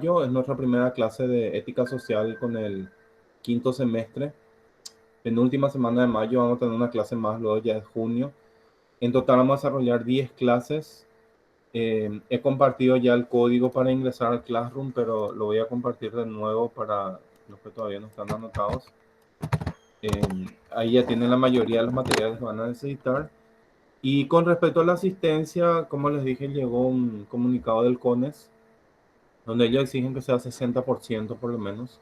Es nuestra primera clase de ética social con el quinto semestre. Penúltima semana de mayo vamos a tener una clase más, luego ya es junio. En total vamos a desarrollar 10 clases. He compartido ya el código para ingresar al Classroom, pero lo voy a compartir de nuevo para los que todavía no están anotados. Ahí ya tienen la mayoría de los materiales que van a necesitar. Y con respecto a la asistencia, como les dije, llegó un comunicado del CONES, donde ellos exigen que sea 60% por lo menos.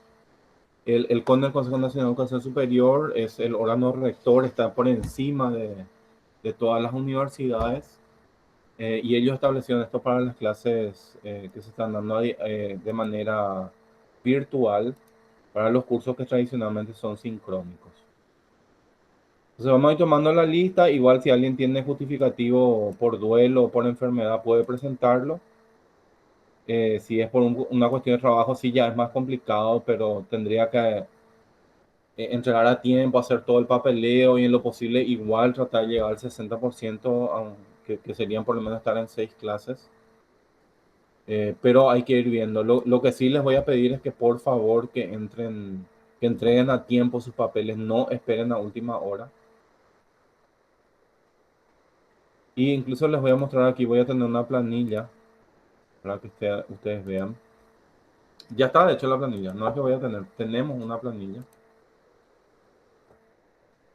El CONES, el Consejo Nacional de Educación Superior, es el órgano rector, está por encima de todas las universidades. Y ellos establecieron esto para las clases que se están dando de manera virtual, para los cursos que tradicionalmente son sincrónicos. Entonces vamos a ir tomando la lista. Igual si alguien tiene justificativo por duelo o por enfermedad puede presentarlo. Si es por una cuestión de trabajo, sí ya es más complicado, pero tendría que entregar a tiempo, hacer todo el papeleo y en lo posible igual tratar de llegar al 60%, que serían por lo menos estar en 6 clases. Pero hay que ir viendo. Lo que sí les voy a pedir es que por favor que entreguen a tiempo sus papeles, no esperen a última hora. Y incluso les voy a mostrar aquí, voy a tener una planilla para que ustedes vean. Ya está de hecho la planilla, no es que voy a tener, tenemos una planilla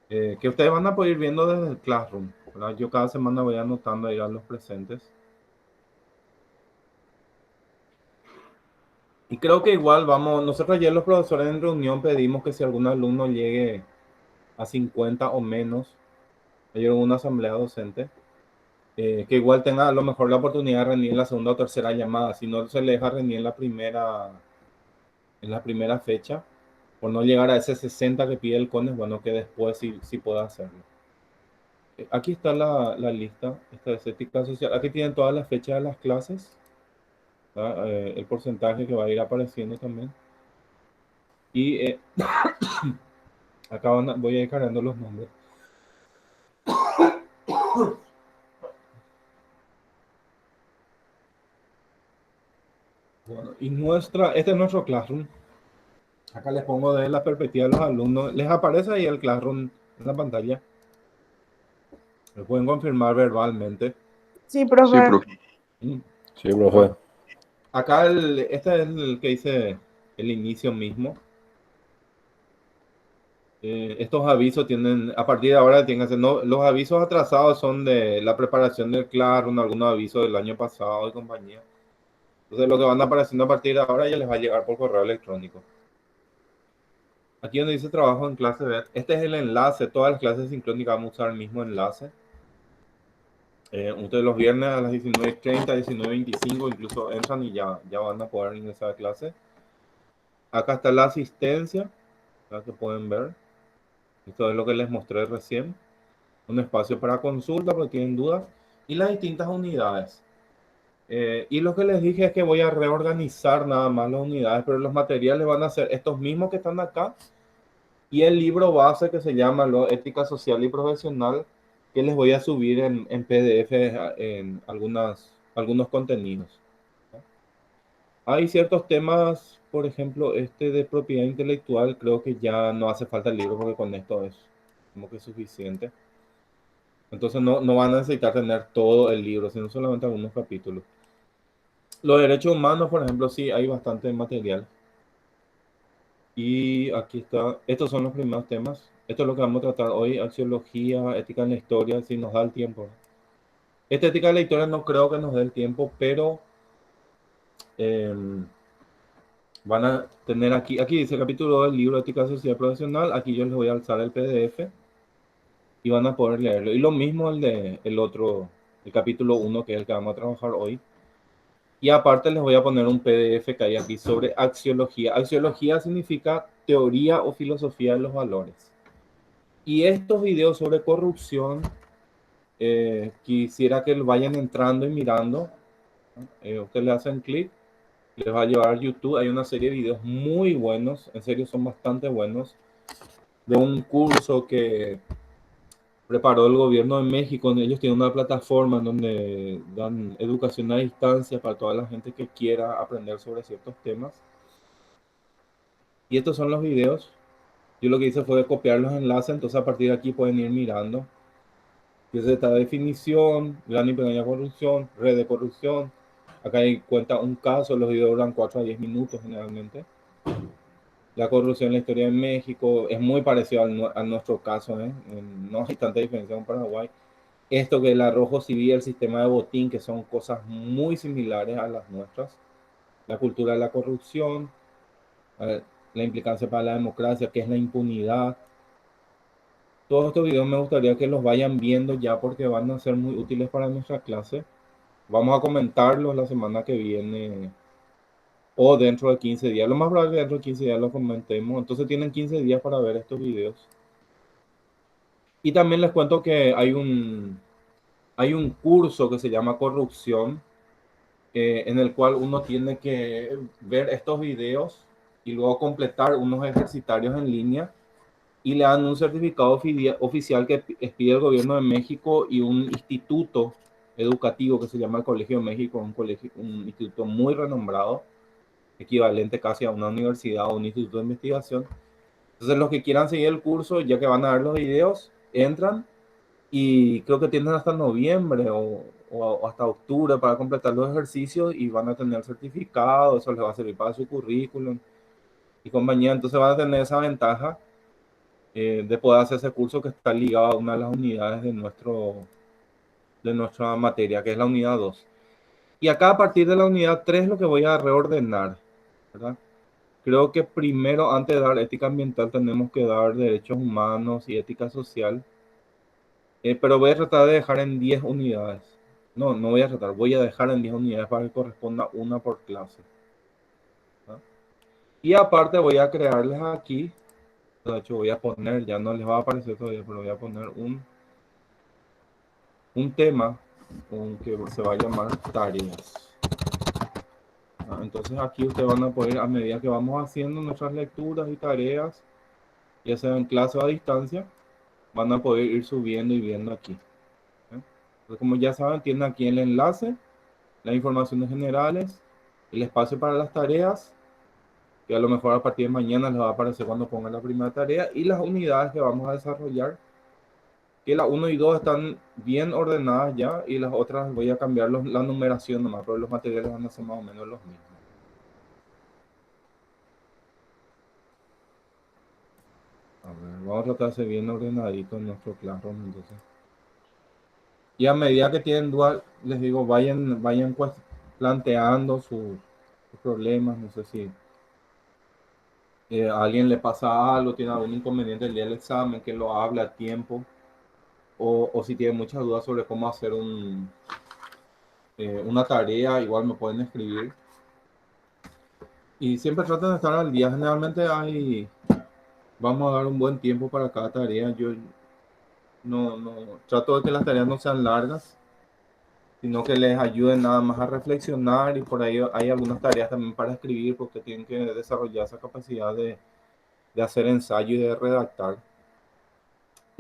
que ustedes van a poder ir viendo desde el Classroom, ¿verdad? Yo cada semana voy anotando ahí a los presentes. Y creo que igual vamos, nosotros ayer los profesores en reunión pedimos que si algún alumno llegue a 50 o menos, ayer hubo una asamblea docente, que igual tenga a lo mejor la oportunidad de rendir en la segunda o tercera llamada, si no se le deja rendir en la primera fecha, por no llegar a ese 60 que pide el CONES, bueno, que después sí pueda hacerlo. Aquí está la lista, esta es ética social, aquí tienen todas las fechas de las clases, el porcentaje que va a ir apareciendo también. Y acá voy a ir cargando los nombres. Bueno, y este es nuestro Classroom. Acá les pongo desde la perspectiva de los alumnos. Les aparece ahí el Classroom en la pantalla. Lo pueden confirmar verbalmente. Sí, Sí, profe. profe. Sí, profe. Bueno, acá este es el que dice el inicio mismo. Estos avisos tienen, a partir de ahora tienen que ser, no, los avisos atrasados son de la preparación del Classroom, algunos avisos del año pasado y compañía. Entonces lo que van apareciendo a partir de ahora ya les va a llegar por correo electrónico. Aquí donde dice trabajo en clase, este es el enlace, todas las clases sincrónicas vamos a usar el mismo enlace. Ustedes los viernes a las 19:30, 19:25 incluso entran y ya van a poder ingresar a clase. Acá está la asistencia, la que pueden ver. Esto es lo que les mostré recién. Un espacio para consulta porque tienen dudas. Y las distintas unidades. Y lo que les dije es que voy a reorganizar nada más las unidades, pero los materiales van a ser estos mismos que están acá. Y el libro base que se llama Ética Social y Profesional, que les voy a subir en PDF en algunos contenidos. Hay ciertos temas, por ejemplo, este de propiedad intelectual, creo que ya no hace falta el libro porque con esto es como que suficiente. Entonces no van a necesitar tener todo el libro, sino solamente algunos capítulos. Los derechos humanos, por ejemplo, sí hay bastante material. Y aquí está, estos son los primeros temas. Esto es lo que vamos a tratar hoy, axiología, ética en la historia, si nos da el tiempo. Esta ética en la historia no creo que nos dé el tiempo, pero eh, van a tener aquí dice el capítulo del libro Ética Social Profesional, aquí yo les voy a alzar el PDF y van a poder leerlo. Y lo mismo el otro, el capítulo 1, que es el que vamos a trabajar hoy. Y aparte les voy a poner un PDF que hay aquí sobre axiología. Axiología significa teoría o filosofía de los valores. Y estos videos sobre corrupción, quisiera que vayan entrando y mirando. Ustedes le hacen clic, les va a llevar a YouTube. Hay una serie de videos muy buenos, en serio son bastante buenos, de un curso que preparó el gobierno de México. Ellos tienen una plataforma en donde dan educación a distancia para toda la gente que quiera aprender sobre ciertos temas. Y estos son los videos. Yo lo que hice fue copiar los enlaces, entonces a partir de aquí pueden ir mirando. Desde esta definición, gran y pequeña corrupción, red de corrupción. Acá hay cuenta un caso, los videos duran 4 a 10 minutos generalmente. La corrupción en la historia de México es muy parecido a nuestro caso, ¿eh? No hay tanta diferencia con Paraguay. Esto que el arrojo civil, el sistema de botín, que son cosas muy similares a las nuestras. La cultura de la corrupción, la implicancia para la democracia, que es la impunidad. Todos estos videos me gustaría que los vayan viendo ya porque van a ser muy útiles para nuestra clase. Vamos a comentarlos la semana que viene o dentro de 15 días. Lo más probable es que dentro de 15 días los comentemos. Entonces tienen 15 días para ver estos videos. Y también les cuento que hay un curso que se llama Corrupción, en el cual uno tiene que ver estos videos y luego completar unos ejercitarios en línea y le dan un certificado oficial que pide el gobierno de México y un instituto educativo que se llama el Colegio de México, un instituto muy renombrado, equivalente casi a una universidad o un instituto de investigación. Entonces los que quieran seguir el curso, ya que van a ver los videos, entran y creo que tienen hasta noviembre o hasta octubre para completar los ejercicios y van a tener certificado, eso les va a servir para su currículum y compañía. Entonces van a tener esa ventaja de poder hacer ese curso que está ligado a una de las unidades de nuestra materia, que es la unidad 2. Y acá a partir de la unidad 3 lo que voy a reordenar, ¿verdad? Creo que primero, antes de dar ética ambiental, tenemos que dar derechos humanos y ética social. Pero voy a tratar de dejar en 10 unidades. No, no voy a tratar, voy a dejar en 10 unidades para que corresponda una por clase, ¿no? Y aparte voy a crearles aquí, de hecho voy a poner, ya no les va a aparecer todavía, pero voy a poner un tema que se va a llamar tareas. Entonces aquí ustedes van a poder, a medida que vamos haciendo nuestras lecturas y tareas, ya sea en clase o a distancia, van a poder ir subiendo y viendo aquí. Entonces, como ya saben, tienen aquí el enlace, las informaciones generales, el espacio para las tareas, que a lo mejor a partir de mañana les va a aparecer cuando pongan la primera tarea, y las unidades que vamos a desarrollar, que la 1 y 2 están bien ordenadas ya, y las otras voy a cambiar la numeración nomás, pero los materiales van a ser más o menos los mismos. A ver, vamos a tratar de ser bien ordenadito en nuestro Classroom entonces. Y a medida que tienen dudas, les digo, vayan pues planteando sus problemas, no sé si a alguien le pasa algo, tiene algún inconveniente el día del examen, que lo hable a tiempo, o si tiene muchas dudas sobre cómo hacer una tarea, igual me pueden escribir. Y siempre traten de estar al día. Generalmente vamos a dar un buen tiempo para cada tarea. Yo no trato de que las tareas no sean largas, sino que les ayuden nada más a reflexionar, y por ahí hay algunas tareas también para escribir porque tienen que desarrollar esa capacidad de hacer ensayo y de redactar.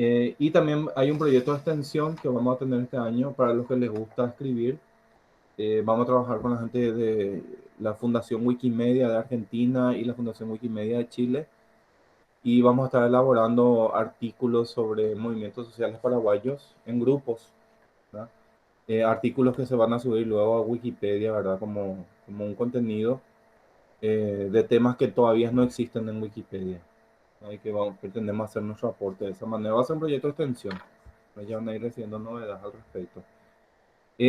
Y también hay un proyecto de extensión que vamos a tener este año para los que les gusta escribir. Vamos a trabajar con la gente de la Fundación Wikimedia de Argentina y la Fundación Wikimedia de Chile. Y vamos a estar elaborando artículos sobre movimientos sociales paraguayos en grupos, ¿verdad? Artículos que se van a subir luego a Wikipedia, ¿verdad? Como un contenido de temas que todavía no existen en Wikipedia. Y que pretendemos hacer nuestro aporte de esa manera. Va a ser un proyecto de extensión. Ya van a ir recibiendo novedades al respecto.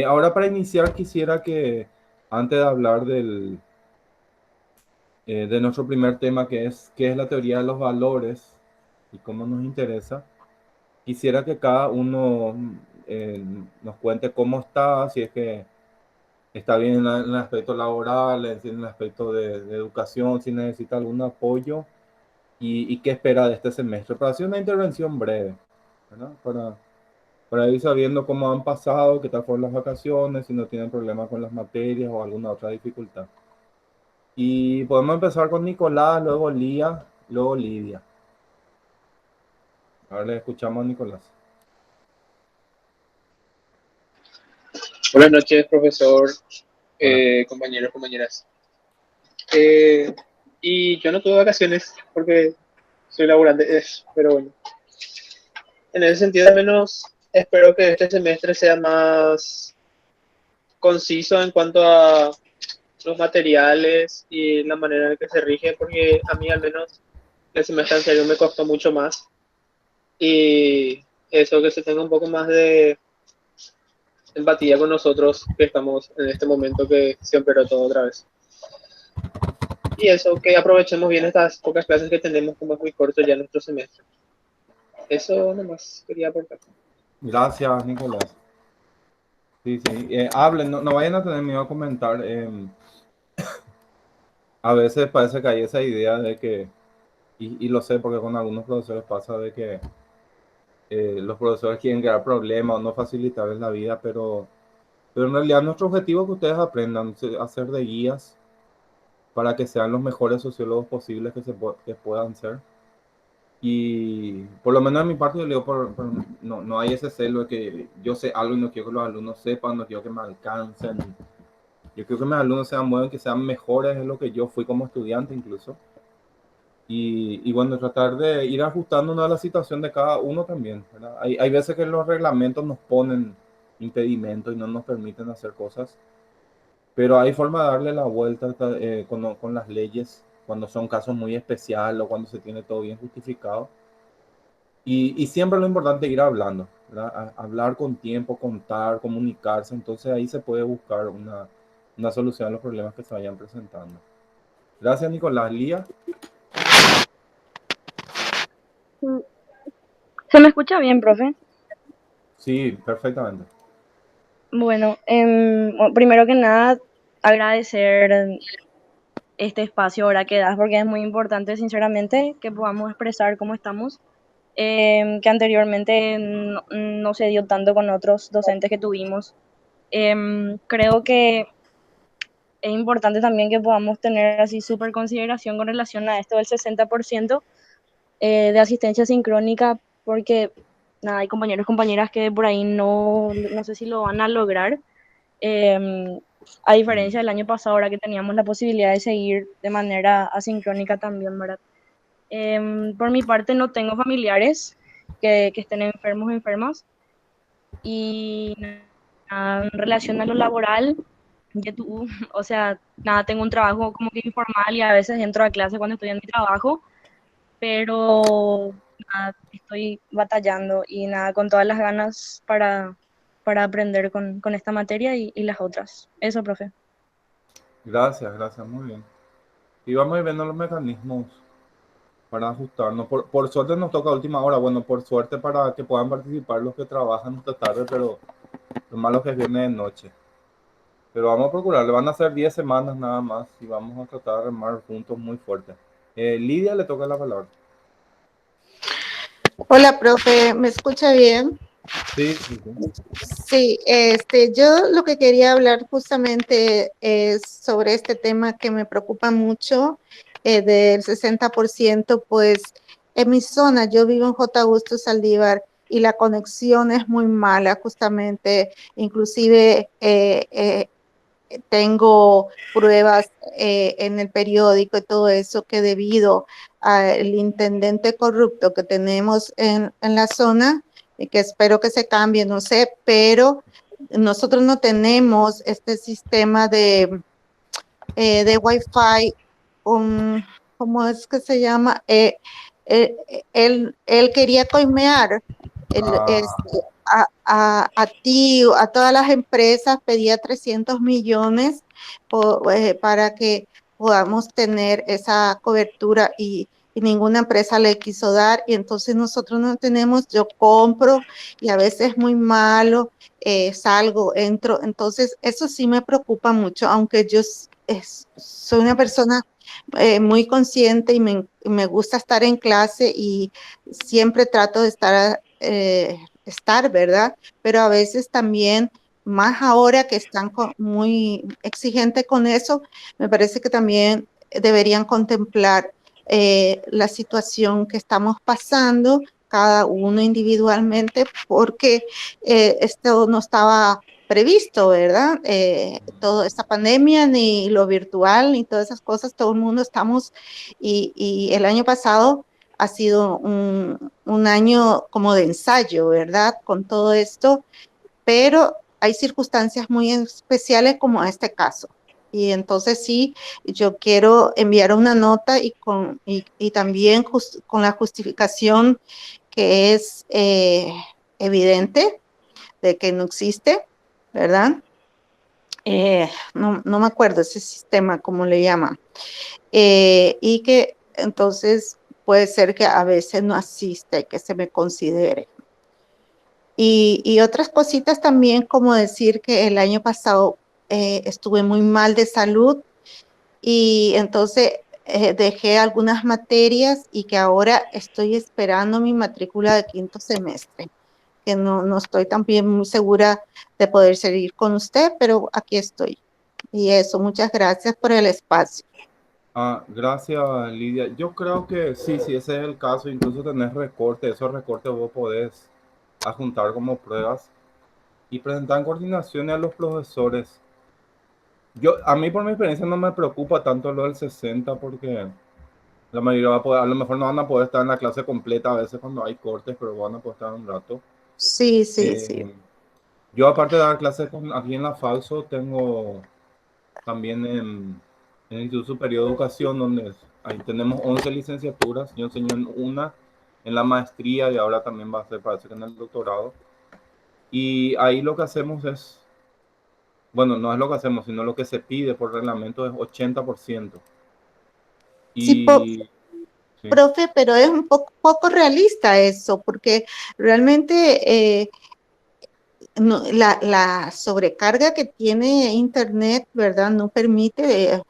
Ahora para iniciar quisiera que antes de hablar de nuestro primer tema, que es qué es la teoría de los valores y cómo nos interesa, quisiera que cada uno nos cuente cómo está, si es que está bien en el aspecto laboral, en el aspecto de educación, si necesita algún apoyo y qué espera de este semestre. Para hacer una intervención breve, ¿verdad? Para ir sabiendo cómo han pasado, qué tal fueron las vacaciones, si no tienen problemas con las materias o alguna otra dificultad. Y podemos empezar con Nicolás, luego Lía, luego Lidia. Ahora le escuchamos a Nicolás. Buenas noches, profesor, Hola. compañeros, compañeras. Eh, y yo no tuve vacaciones porque soy laburante, pero bueno, en ese sentido al menos espero que este semestre sea más conciso en cuanto a los materiales y la manera en que se rige, porque a mí al menos el semestre anterior me costó mucho más y eso que se tenga un poco más de empatía con nosotros que estamos en este momento que se empeoró todo otra vez. Y eso, que aprovechemos bien estas pocas clases que tenemos, como es muy corto ya nuestro semestre. Eso nomás quería aportar. Gracias, Nicolás. Sí, sí. Hablen, no vayan a tener miedo a comentar. A veces parece que hay esa idea de que, y lo sé porque con algunos profesores pasa de que los profesores quieren crear problemas o no facilitarles la vida, pero en realidad nuestro objetivo es que ustedes aprendan a ser de guías para que sean los mejores sociólogos posibles que puedan ser. Y por lo menos en mi parte, yo le digo, no hay ese celo de que yo sé algo y no quiero que los alumnos sepan, no quiero que me alcancen. Yo quiero que mis alumnos sean buenos, que sean mejores de lo que yo fui como estudiante incluso. Y bueno, tratar de ir ajustándonos a la situación de cada uno también, ¿verdad? Hay veces que los reglamentos nos ponen impedimentos y no nos permiten hacer cosas, pero hay forma de darle la vuelta con las leyes cuando son casos muy especiales o cuando se tiene todo bien justificado. Y siempre lo importante es ir hablando, ¿verdad? Hablar con tiempo, contar, comunicarse, entonces ahí se puede buscar una solución a los problemas que se vayan presentando. Gracias, Nicolás. Lía, ¿Se me escucha bien, profe? sí, perfectamente. Bueno, primero que nada, agradecer este espacio ahora que das, porque es muy importante, sinceramente, que podamos expresar cómo estamos, que anteriormente no se dio tanto con otros docentes que tuvimos. Creo que es importante también que podamos tener así súper consideración con relación a esto del 60% de asistencia sincrónica, porque nada, hay compañeros y compañeras que por ahí no sé si lo van a lograr. Em, a Mm. diferencia del año pasado, ahora que teníamos la posibilidad de seguir de manera asincrónica también, ¿verdad? Por mi parte, no tengo familiares que estén enfermos o enfermas. Y nada, en relación a lo laboral, o sea, nada, tengo un trabajo como que informal y a veces entro a clase cuando estoy en mi trabajo, pero nada, estoy batallando y nada, con todas las ganas para aprender con esta materia y las otras. Eso, profe. Gracias, gracias, muy bien. Y vamos a ir viendo los mecanismos para ajustarnos. Por suerte nos toca a última hora, bueno, por suerte para que puedan participar los que trabajan esta tarde, pero lo malo es que viene de noche. Pero vamos a procurar, le van a hacer 10 semanas nada más y vamos a tratar de remar juntos muy fuerte. Lidia le toca la palabra. Hola, profe, ¿me escucha bien? Sí, sí, sí. Sí, yo lo que quería hablar justamente es sobre este tema que me preocupa mucho, del 60%, pues en mi zona, yo vivo en J. Augusto Saldívar y la conexión es muy mala, justamente, inclusive tengo pruebas en el periódico y todo eso que debido al intendente corrupto que tenemos en la zona, y que espero que se cambie, no sé, pero nosotros no tenemos este sistema de Wi-Fi, ¿cómo es que se llama? Eh, él quería coimear Ah, a ti, a todas las empresas, pedía 300 millones para que podamos tener esa cobertura y ninguna empresa le quiso dar y entonces nosotros no tenemos, yo compro y a veces es muy malo, salgo, entro, entonces eso sí me preocupa mucho, aunque soy una persona muy consciente y me gusta estar en clase y siempre trato de estar, ¿verdad? Pero a veces también, más ahora que están muy exigentes con eso, me parece que también deberían contemplar la situación que estamos pasando, cada uno individualmente, porque esto no estaba previsto, ¿verdad? Toda esta pandemia, ni lo virtual, ni todas esas cosas, todo el mundo estamos, y el año pasado ha sido un año como de ensayo, ¿verdad? Con todo esto, pero hay circunstancias muy especiales como este caso. Y entonces sí, yo quiero enviar una nota y también con la justificación que es evidente de que no existe, ¿verdad? No me acuerdo ese sistema, cómo le llaman. Y que entonces puede ser que a veces no asiste, que se me considere. Y otras cositas también, como decir que el año pasado estuve muy mal de salud y entonces dejé algunas materias y que ahora estoy esperando mi matrícula de quinto semestre, que no estoy también muy segura de poder seguir con usted, pero aquí estoy. Y eso, muchas gracias por el espacio. Gracias, Lidia. Yo creo que sí, ese es el caso, incluso tenés recortes, esos recortes vos podés adjuntar como pruebas y presentar en coordinaciones a los profesores. A mí por mi experiencia no me preocupa tanto lo del 60 porque la mayoría va a poder, a lo mejor no van a poder estar en la clase completa a veces cuando hay cortes, pero van a poder estar un rato. Sí, sí, sí. Yo aparte de dar clases aquí en la FALSO, tengo también en el Instituto Superior de Educación, donde ahí tenemos 11 licenciaturas. Yo enseño en una, en la maestría y ahora también va a ser, parece que en el doctorado. Y ahí lo que hacemos es, bueno, no es lo que hacemos, sino lo que se pide por reglamento es 80%. Sí, Y sí. profe, pero es un poco realista eso, porque realmente no, la sobrecarga que tiene Internet, ¿verdad? No permite,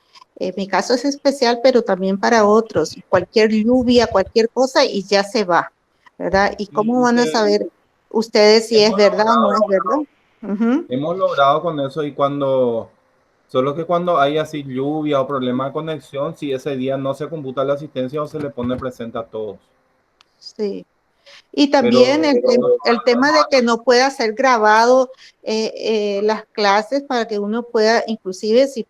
mi caso es especial, pero también para otros, cualquier lluvia, cualquier cosa y ya se va, ¿verdad? ¿Y cómo van a saber ustedes si es Hemos verdad o no es logrado, verdad? Ujú. hemos logrado con eso y solo que cuando hay así lluvia o problema de conexión, si ese día no se computa la asistencia o se le pone presente a todos. Sí. Y Pero también el tema de que no pueda ser grabado las clases para que uno pueda, inclusive si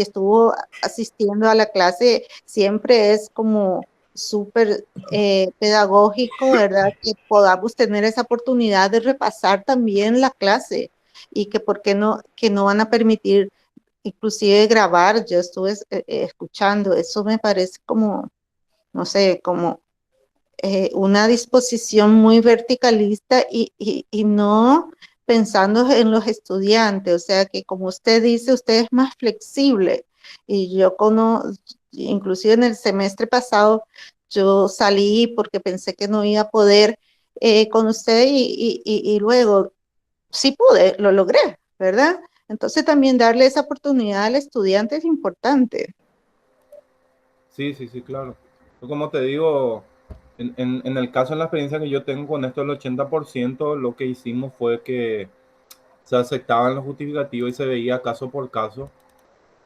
estuvo asistiendo a la clase, siempre es como súper pedagógico, ¿verdad? Que podamos tener esa oportunidad de repasar también la clase y que por qué no, que no van a permitir inclusive grabar. Yo estuve escuchando, eso me parece como, no sé, como una disposición muy verticalista y no pensando en los estudiantes, o sea que como usted dice, usted es más flexible y yo inclusive en el semestre pasado, yo salí porque pensé que no iba a poder con usted y luego sí pude, lo logré, ¿verdad? Entonces también darle esa oportunidad al estudiante es importante. sí, sí, sí, claro. Como te digo, en el caso, en la experiencia que yo tengo con esto, el 80%, lo que hicimos fue que se aceptaban los justificativos y se veía caso por caso.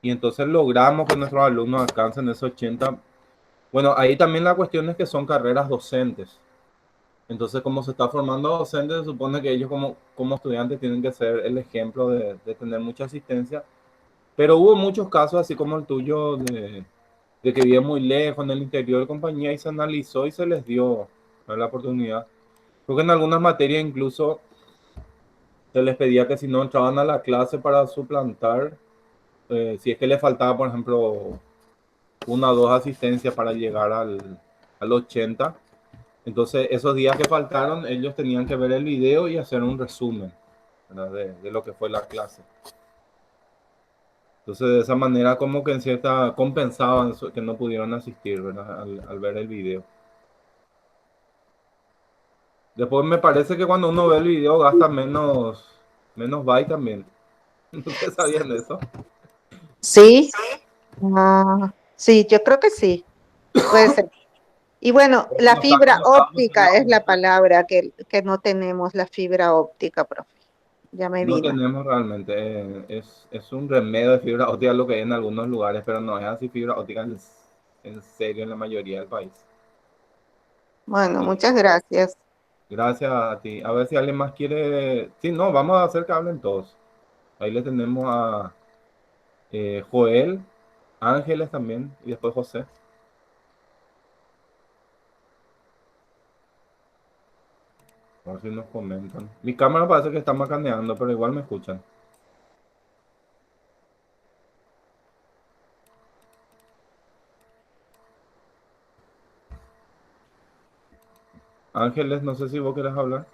Y entonces logramos que nuestros alumnos alcancen ese 80. Bueno, ahí también la cuestión es que son carreras docentes. Entonces, como se está formando docentes, se supone que ellos como estudiantes tienen que ser el ejemplo de tener mucha asistencia. Pero hubo muchos casos, así como el tuyo, de que viven muy lejos, en el interior de compañía, y se analizó y se les dio, ¿no?, la oportunidad. Porque en algunas materias incluso se les pedía que si no entraban a la clase para suplantar, si es que le faltaba, por ejemplo, una o dos asistencias para llegar al 80. Entonces, esos días que faltaron, ellos tenían que ver el video y hacer un resumen, ¿verdad?, de lo que fue la clase. Entonces, de esa manera, como que en cierta compensaban que no pudieron asistir, ¿verdad?, al ver el video. Después me parece que cuando uno ve el video gasta menos byte también. ¿Ustedes sabían eso? Sí, sí, yo creo que sí, puede ser. Y bueno, Porque la no está fibra conectado a óptica celular es la mucho. palabra que no tenemos, la fibra óptica, profe. Ya me No vino. tenemos realmente. Es un remedio de fibra óptica lo que hay en algunos lugares, pero no es así fibra óptica en serio en la mayoría del país. Bueno, Sí. muchas gracias. Gracias a ti. A ver si alguien más quiere. Sí, no, vamos a hacer que hablen todos. Ahí le tenemos a Joel, Ángeles también, y después José. A ver si nos comentan. Mi cámara parece que está macaneando, pero igual me escuchan. Ángeles, no sé si vos querés hablar.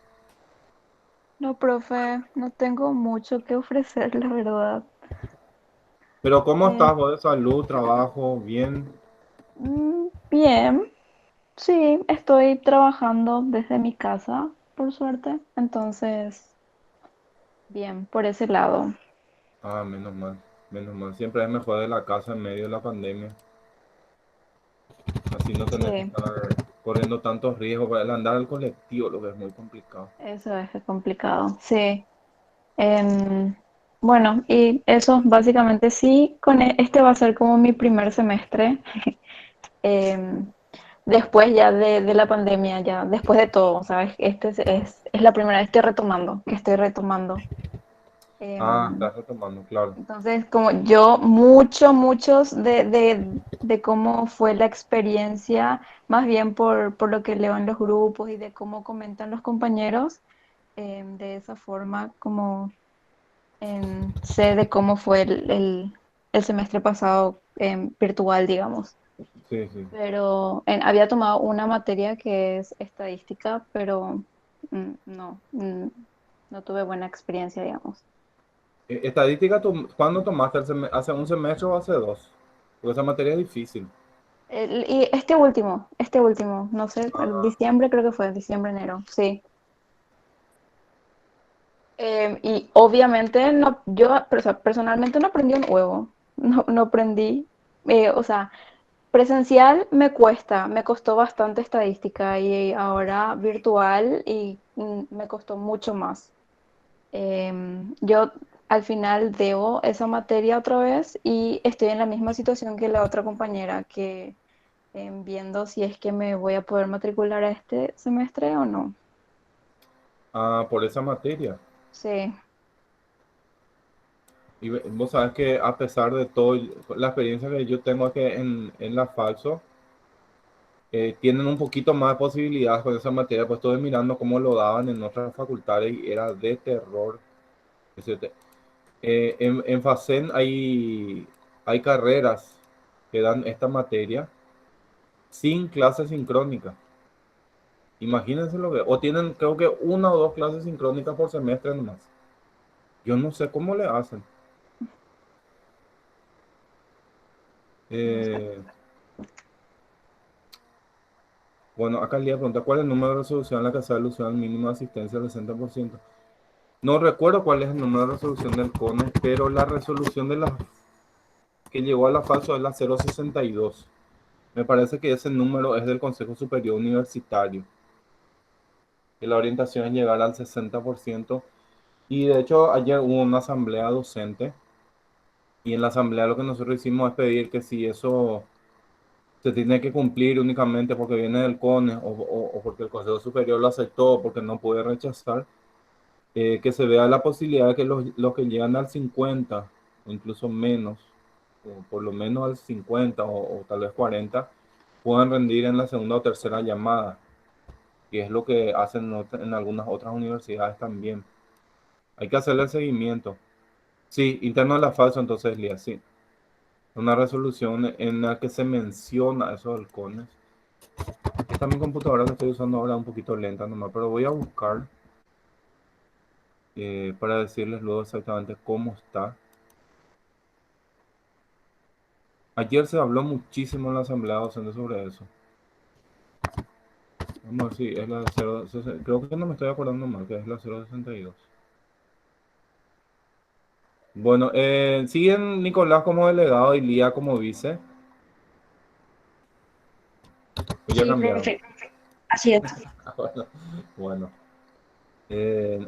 No, profe, no tengo mucho que ofrecer, la verdad. Pero ¿cómo Eh, estás vos de salud, trabajo, bien? Bien, sí, estoy trabajando desde mi casa, por suerte. Entonces, bien, por ese lado. Ah, menos mal, menos mal. Siempre es mejor de la casa en medio de la pandemia. Así no tenés que Sí, estar corriendo tantos riesgos para el andar al colectivo, lo que es muy complicado. eso es complicado. Sí. Em, bueno, y eso básicamente sí, este va a ser como mi primer semestre. Em, Después ya de la pandemia, ya después de todo, ¿sabes? Es la primera vez que estoy retomando. Ah, Em, estás retomando, claro. entonces, como yo, muchos de cómo fue la experiencia, más bien por lo que leo en los grupos y de cómo comentan los compañeros, de esa forma, como sé de cómo fue el semestre pasado virtual, digamos. Sí, sí. Pero había tomado una materia que es estadística, pero no, no tuve buena experiencia, digamos. Estadística, ¿cuándo tomaste? ¿Hace un semestre o hace dos? Porque esa materia es difícil. Y este último, no sé, en Ah, diciembre creo que fue, diciembre, enero, sí. Y obviamente no, o sea, personalmente no aprendí un huevo, no aprendí, o sea, presencial me costó bastante estadística y ahora virtual y me costó mucho más. Yo al final debo esa materia otra vez y estoy en la misma situación que la otra compañera, que viendo si es que me voy a poder matricular a este semestre o no. por esa materia. Sí, Y vos sabes que a pesar de todo, la experiencia que yo tengo aquí en la Falso, tienen un poquito más de posibilidades con esa materia, pues estuve mirando cómo lo daban en otras facultades y era de terror. Decirte, en FACEN hay carreras que dan esta materia sin clase sincrónica. Imagínense lo que, o tienen creo que una o dos clases sincrónicas por semestre nomás. Yo no sé cómo le hacen. no sé. Eh, bueno, acá le voy a preguntar cuál es el número de resolución a la que se alusión al mínimo de asistencia del 60%. No recuerdo cuál es el número de resolución del CONE, pero la resolución de la que llegó a la falso es la 062. Me parece que ese número es del Consejo Superior Universitario, que la orientación es llegar al 60%. Y de hecho ayer hubo una asamblea docente y en la asamblea lo que nosotros hicimos es pedir que si eso se tiene que cumplir únicamente porque viene del CONE o porque el Consejo Superior lo aceptó o porque no puede rechazar, que se vea la posibilidad de que los que llegan al 50 o incluso menos, o por lo menos al 50 o tal vez 40, puedan rendir en la segunda o tercera llamada, y es lo que hacen en algunas otras universidades también. Hay que hacerle el seguimiento. Sí, interno de la falsa, entonces, Lía, sí. Una resolución en la que se menciona esos halcones. Esta mi computadora que estoy usando ahora es un poquito lenta nomás, pero voy a buscar para decirles luego exactamente cómo está. Ayer se habló muchísimo en la asamblea docente sobre eso. Vamos a ver si es la 0, creo que no me estoy acordando mal, que es la 062. Bueno, siguen Nicolás como delegado y Lía como vice. Pues ya Sí, cambiaron. profe, así es. Bueno, bueno.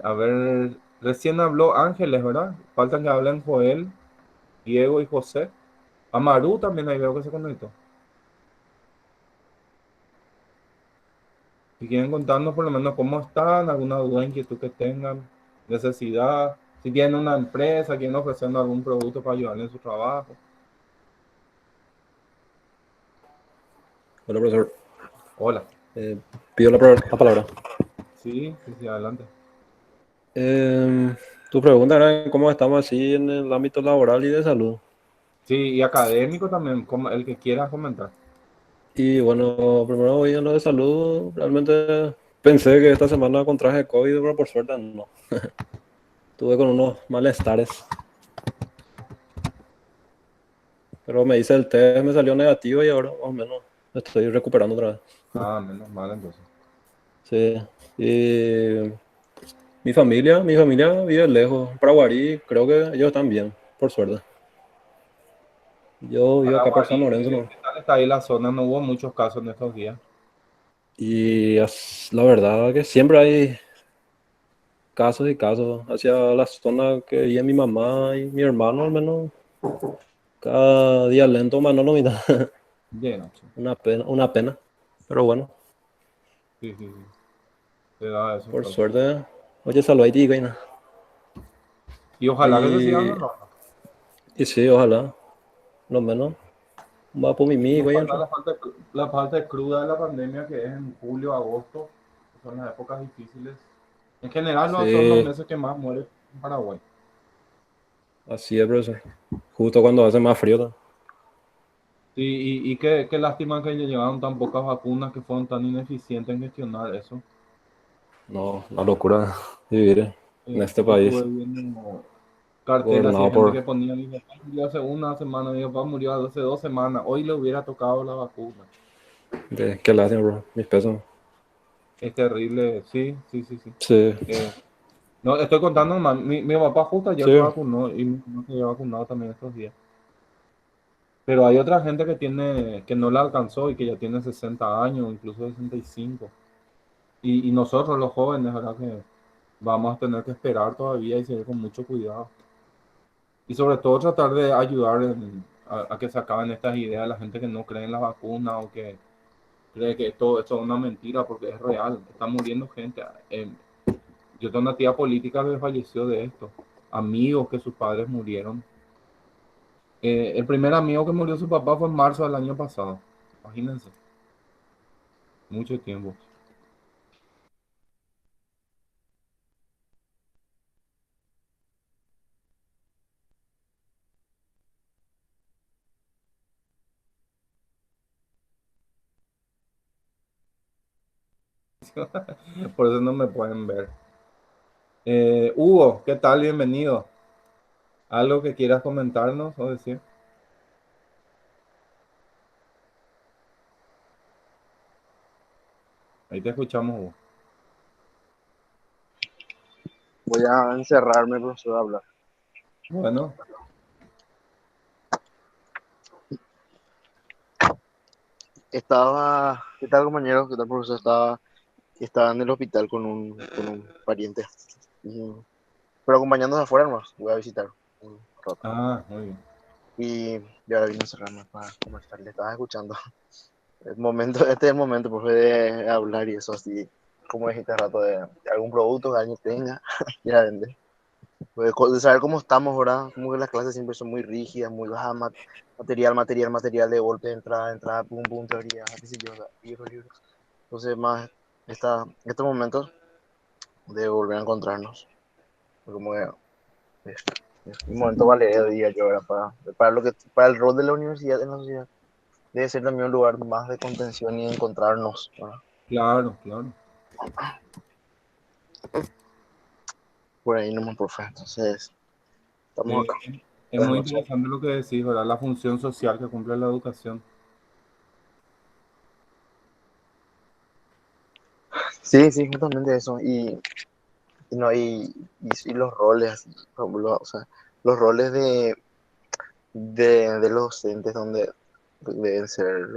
A ver, recién habló Ángeles, ¿verdad? Faltan que hablen Joel, Diego y José. Amaru también ahí veo que se conectó. Si quieren contarnos por lo menos cómo están, alguna duda, inquietud que tengan, necesidad. Si tienen una empresa, quieren ofreciendo algún producto para ayudarle en su trabajo. Hola, profesor. Hola. Eh, Pido la palabra. Sí, sí, sí, adelante. Tu pregunta era cómo estamos así en el ámbito laboral y de salud. Sí, y académico también, como el que quiera comentar. Y bueno, primero voy en lo de salud. Realmente pensé que esta semana contraje COVID, pero por suerte no. Tuve con unos malestares. Pero me hice el test, me salió negativo y ahora más o menos me estoy recuperando otra vez. Ah, menos mal entonces. Sí. Y mi familia vive lejos. En Paraguarí, creo que ellos están bien, por suerte. Yo vivo acá por San Paraguay, Lorenzo, ¿no? ¿qué tal está ahí la zona? No hubo muchos casos en estos días. Y la verdad que siempre hay casos y casos hacia la zona que vive mi mamá y mi hermano, al menos cada día lento, más no lo mira. Lleno, sí. Una pena. Pero bueno, Sí, sí, sí. Te da eso por entonces. suerte. Oye, salud Haití, Gaina. Y ojalá que se sigan Y, cerrando. y sí, ojalá, lo menos. Va por mi Y amigo y ojalá entra. la parte cruda de la pandemia que es en julio, agosto, que son las épocas difíciles. En general no son los Sí, meses que más muere en Paraguay. así es, profesor. Justo cuando hace más frío. Sí, y qué lástima que llegaron tan pocas vacunas que fueron tan ineficientes en gestionar eso. No, una locura vivir en este Yo estuve país viendo carteras y de gobernado gente que por ponía, mi papá murió hace una semana, mi papá murió hace 2 semanas, hoy le hubiera tocado la vacuna. qué lástima, bro. Mis pesos. Es terrible, sí, sí, sí, sí. Sí, Eh, no, estoy contando, nomás, mi papá justo ayer sí, se vacunó y mi mamá se había vacunado también estos días. Pero hay otra gente que no la alcanzó y que ya tiene 60 años, incluso 65. Y nosotros los jóvenes, ¿verdad? Que vamos a tener que esperar todavía y seguir con mucho cuidado. Y sobre todo tratar de ayudar a que se acaben estas ideas de la gente que no cree en la vacuna o que cree que esto es una mentira porque es real. Está muriendo gente. Yo tengo una tía política que falleció de esto. Amigos que sus padres murieron. El primer amigo que murió su papá fue en marzo del año pasado. Imagínense. Mucho tiempo. Por eso no me pueden ver. Hugo, ¿qué tal? Bienvenido. ¿Algo que quieras comentarnos o decir? Ahí te escuchamos, Hugo. Voy a encerrarme, profesor, a hablar. Bueno, ¿Qué tal, compañero? ¿Qué tal, profesor? Estaba en el hospital con un pariente. Y- pero acompañándose afuera nomás, voy a visitar un rato. muy bien. Y ya vine a encerrarme para conversar. Le estaba escuchando. Este es el momento, profe, de hablar y eso así, como dijiste hace rato, de algún producto que alguien tenga y a vender. Pues, de saber cómo estamos, ¿verdad? Como que las clases siempre son muy rígidas, muy bajas, material, de golpe, entrada, pum, pum, teoría, qué sé yo, o sea, libros. Entonces, más estos momentos de volver a encontrarnos, como que es un momento valioso, diría yo, ¿verdad? Para el rol de la universidad en la sociedad, debe ser también un lugar más de contención y de encontrarnos, ¿verdad? Claro, claro. Por ahí nomás, profe. Entonces, estamos Eh, acá. es Buenas muy noches. interesante lo que decís, ¿verdad? La función social que cumple la educación. Sí, sí, justamente eso. Y no, y los roles, así, por ejemplo, o sea, los roles de los docentes donde deben ser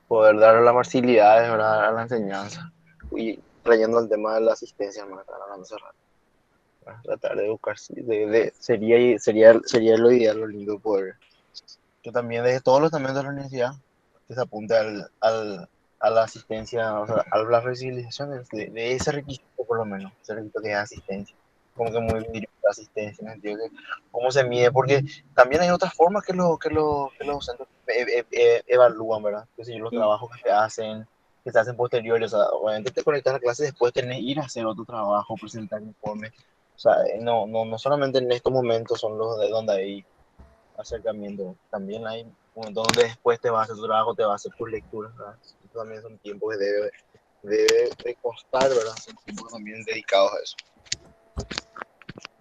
poder dar las facilidades, ¿verdad? A la enseñanza. Y trayendo el tema de la asistencia, me están hablando hace rato, ¿verdad? Tratar de educar, sí, sería lo ideal, lo lindo poder. Que también desde todos los estamentos de la universidad que se apunte a la asistencia, o sea, a las facilitaciones de ese requisito por lo menos, ese requisito que es asistencia. como que muy directa la asistencia, en el sentido que cómo se mide, porque también hay otras formas que los docentes evalúan, ¿verdad? Que si los Sí, trabajos que se hacen posteriores, o sea, obviamente te conectas a la clase, después tenés que ir a hacer otro trabajo, presentar informes, o sea, no solamente en estos momentos son los de donde hay acercamiento, también hay un momento donde después te vas a hacer tu trabajo, te vas a hacer tus lecturas, ¿verdad? Estos también son tiempos que debe de costar, ¿verdad? Son tiempos también dedicados a eso.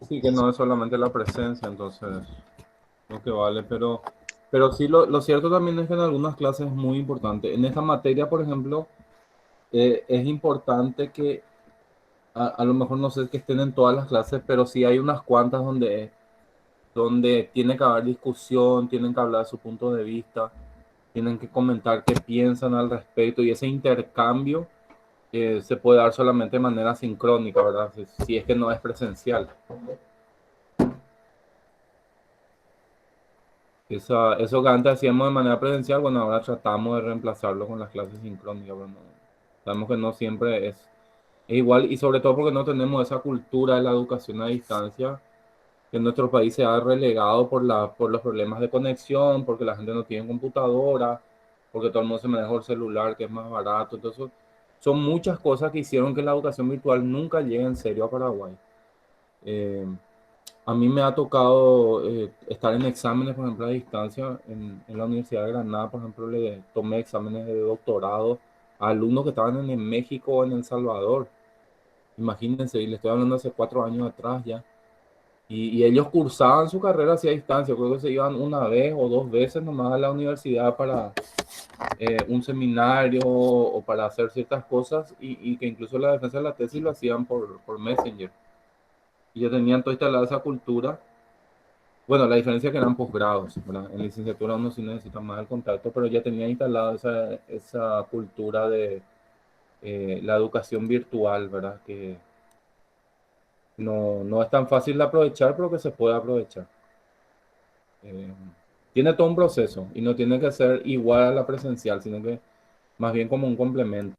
sí que no es solamente la presencia, entonces lo que vale, pero sí lo cierto también es que en algunas clases es muy importante. En esta materia, por ejemplo, es importante que a lo mejor no sé que estén en todas las clases, pero sí hay unas cuantas donde tiene que haber discusión, tienen que hablar de su punto de vista, tienen que comentar qué piensan al respecto y ese intercambio se puede dar solamente de manera sincrónica, ¿verdad? Si es que no es presencial. Eso que antes hacíamos de manera presencial, bueno, ahora tratamos de reemplazarlo con las clases sincrónicas, pero sabemos que no siempre es igual y sobre todo porque no tenemos esa cultura de la educación a distancia que en nuestro país se ha relegado por los problemas de conexión, porque la gente no tiene computadora, porque todo el mundo se maneja el celular, que es más barato. Entonces, son muchas cosas que hicieron que la educación virtual nunca llegue en serio a Paraguay. Eh, a mí me ha tocado estar en exámenes, por ejemplo, a distancia. En la Universidad de Granada, por ejemplo, le tomé exámenes de doctorado a alumnos que estaban en México o en El Salvador. Imagínense, y le estoy hablando hace 4 años atrás ya. Y ellos cursaban su carrera hacia distancia, creo que se iban una vez o dos veces nomás a la universidad para un seminario o para hacer ciertas cosas y que incluso la defensa de la tesis lo hacían por Messenger. Y ya tenían toda instalada esa cultura. Bueno, la diferencia es que eran posgrados, ¿verdad? En licenciatura uno sí necesita más el contacto, pero ya tenía instalada esa cultura de la educación virtual, ¿verdad? Que no es tan fácil de aprovechar, pero que se puede aprovechar. Eh, tiene todo un proceso y no tiene que ser igual a la presencial, sino que más bien como un complemento.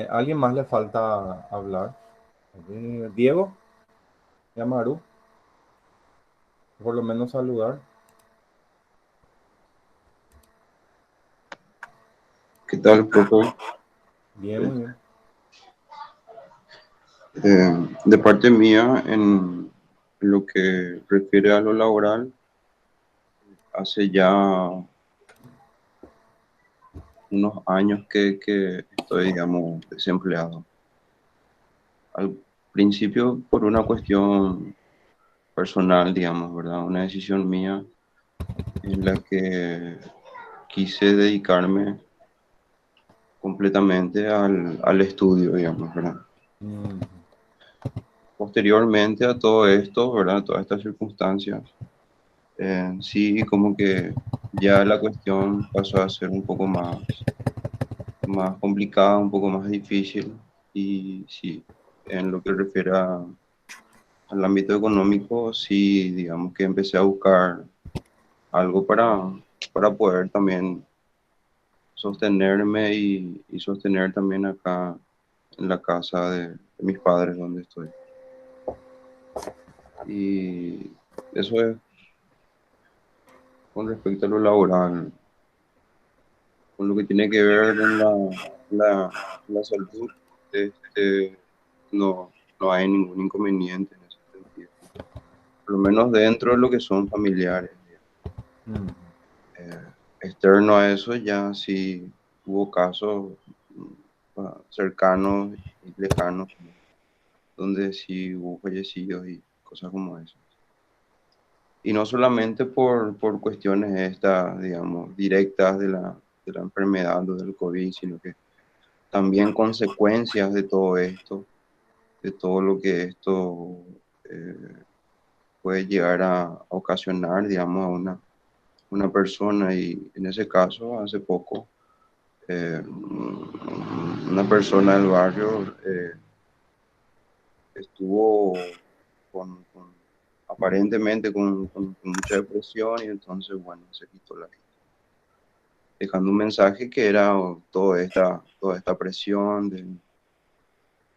¿A alguien más le falta hablar? Diego, Yamaru, por lo menos saludar. ¿Qué tal, profe? Bien, muy bien. De parte mía, en lo que refiere a lo laboral, hace ya unos años que estoy, digamos, desempleado. Al principio, por una cuestión personal, digamos, ¿verdad? Una decisión mía en la que quise dedicarme completamente al estudio, digamos, ¿verdad? Mm, Posteriormente a todo esto, ¿verdad? Todas estas circunstancias, sí, como que ya la cuestión pasó a ser un poco más complicada, un poco más difícil. Y sí, en lo que refiere al ámbito económico, sí, digamos que empecé a buscar algo para poder también sostenerme y sostener también acá en la casa de mis padres donde estoy. Y eso es con respecto a lo laboral. Con lo que tiene que ver en la salud, este, no hay ningún inconveniente en ese sentido. Por lo menos dentro de lo que son familiares. mm. Externo a eso ya sí hubo casos cercanos y lejanos donde sí hubo fallecidos y cosas como eso. Y no solamente por cuestiones estas, digamos, directas de la enfermedad o del COVID, sino que también consecuencias de todo esto, de todo lo que esto eh, puede llegar a ocasionar, digamos, a una persona. Y en ese caso, hace poco, una persona del barrio estuvo con aparentemente con mucha depresión y entonces, bueno, se quitó la vida. Dejando un mensaje que era toda esta presión de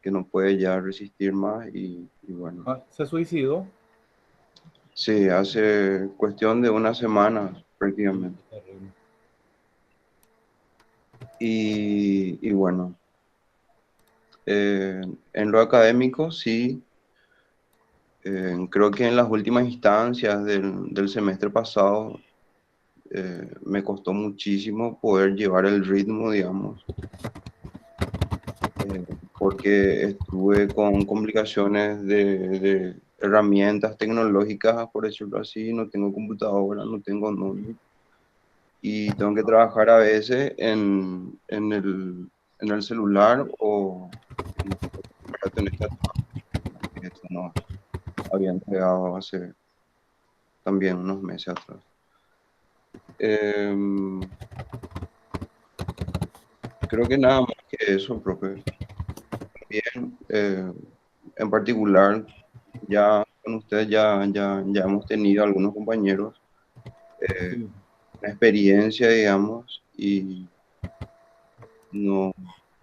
que no puede ya resistir más y bueno. Ah, se suicidó. Sí, hace cuestión de una semana prácticamente. Terrible. Y bueno, en lo académico sí, creo que en las últimas instancias del semestre pasado me costó muchísimo poder llevar el ritmo, digamos, porque estuve con complicaciones de herramientas tecnológicas, por decirlo así, no tengo computadora, no tengo notebook, y tengo que trabajar a veces en el celular o en el aparato en esta que esto nos había entregado hace también unos meses atrás. Creo que nada más que eso, profe. Bien, en particular, ya con ustedes ya hemos tenido algunos compañeros, Sí. una experiencia, digamos, y no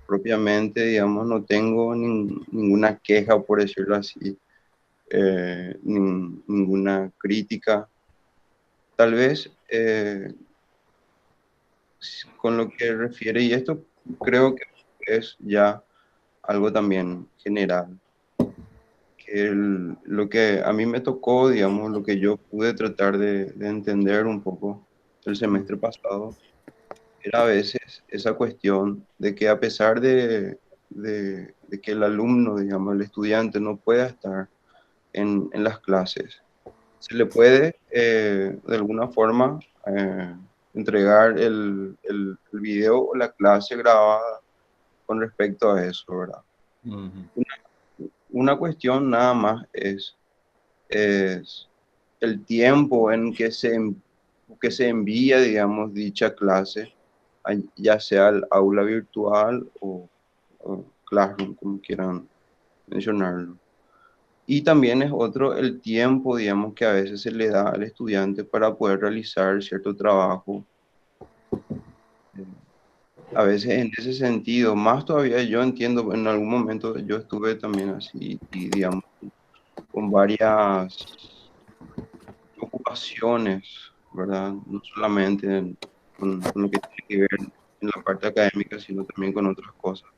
propiamente, digamos, no tengo ninguna queja, por decirlo así, ninguna crítica. Tal vez con lo que refiere, y esto creo que es ya algo también general, que lo que a mí me tocó, digamos, lo que yo pude tratar de entender un poco el semestre pasado, era a veces esa cuestión de que a pesar de que el alumno, digamos, el estudiante no pueda estar en las clases, se le puede de alguna forma entregar el video o la clase grabada con respecto a eso, ¿verdad? Ujú. Una cuestión nada más es el tiempo en que se envía, digamos, dicha clase, ya sea al aula virtual o Classroom, como quieran mencionarlo. Y también es otro el tiempo, digamos, que a veces se le da al estudiante para poder realizar cierto trabajo. A veces en ese sentido, más todavía yo entiendo, en algún momento yo estuve también así, y digamos, con varias ocupaciones, ¿verdad? No solamente con lo que tiene que ver en la parte académica, sino también con otras cosas.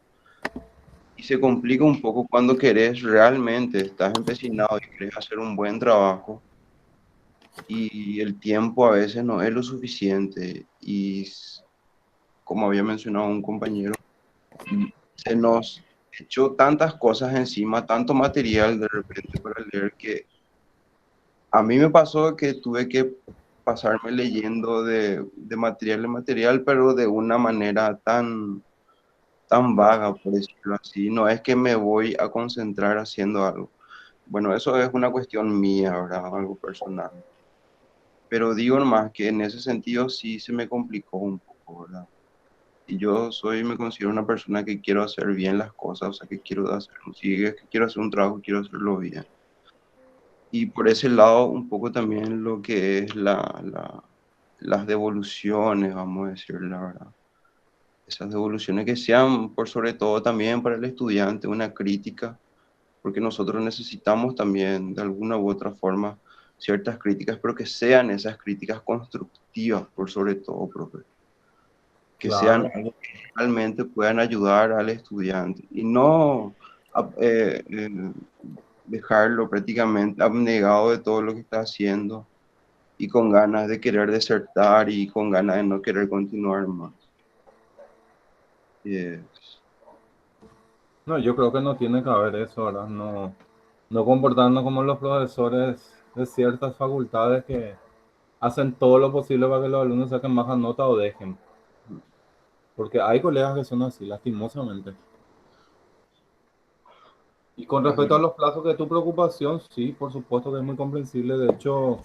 Y se complica un poco cuando querés realmente, estás empecinado y querés hacer un buen trabajo y el tiempo a veces no es lo suficiente. Y como había mencionado un compañero, se nos echó tantas cosas encima, tanto material de repente para leer que a mí me pasó que tuve que pasarme leyendo de material en material, pero de una manera tan vaga, por decirlo así. No es que me voy a concentrar haciendo algo. Bueno, eso es una cuestión mía, ¿verdad? Algo personal. Pero digo nomás que en ese sentido sí se me complicó un poco, ¿verdad? Y yo me considero una persona que quiero hacer bien las cosas, o sea, que quiero hacer, si es que quiero hacer un trabajo, quiero hacerlo bien. Y por ese lado, un poco también lo que es las devoluciones, vamos a decir la verdad. Esas devoluciones que sean, por sobre todo también para el estudiante, una crítica, porque nosotros necesitamos también, de alguna u otra forma, ciertas críticas, pero que sean esas críticas constructivas, por sobre todo, profe. Que sean Claro. algo que realmente puedan ayudar al estudiante y no a- eh, eh, dejarlo prácticamente abnegado de todo lo que está haciendo y con ganas de querer desertar y con ganas de no querer continuar más. Yes. No, yo creo que no tiene que haber eso, ¿verdad? No, no comportarnos como los profesores de ciertas facultades que hacen todo lo posible para que los alumnos saquen baja nota o dejen. Porque hay colegas que son así, lastimosamente. Y con respecto a Así, los plazos de tu preocupación, sí, por supuesto que es muy comprensible. De hecho,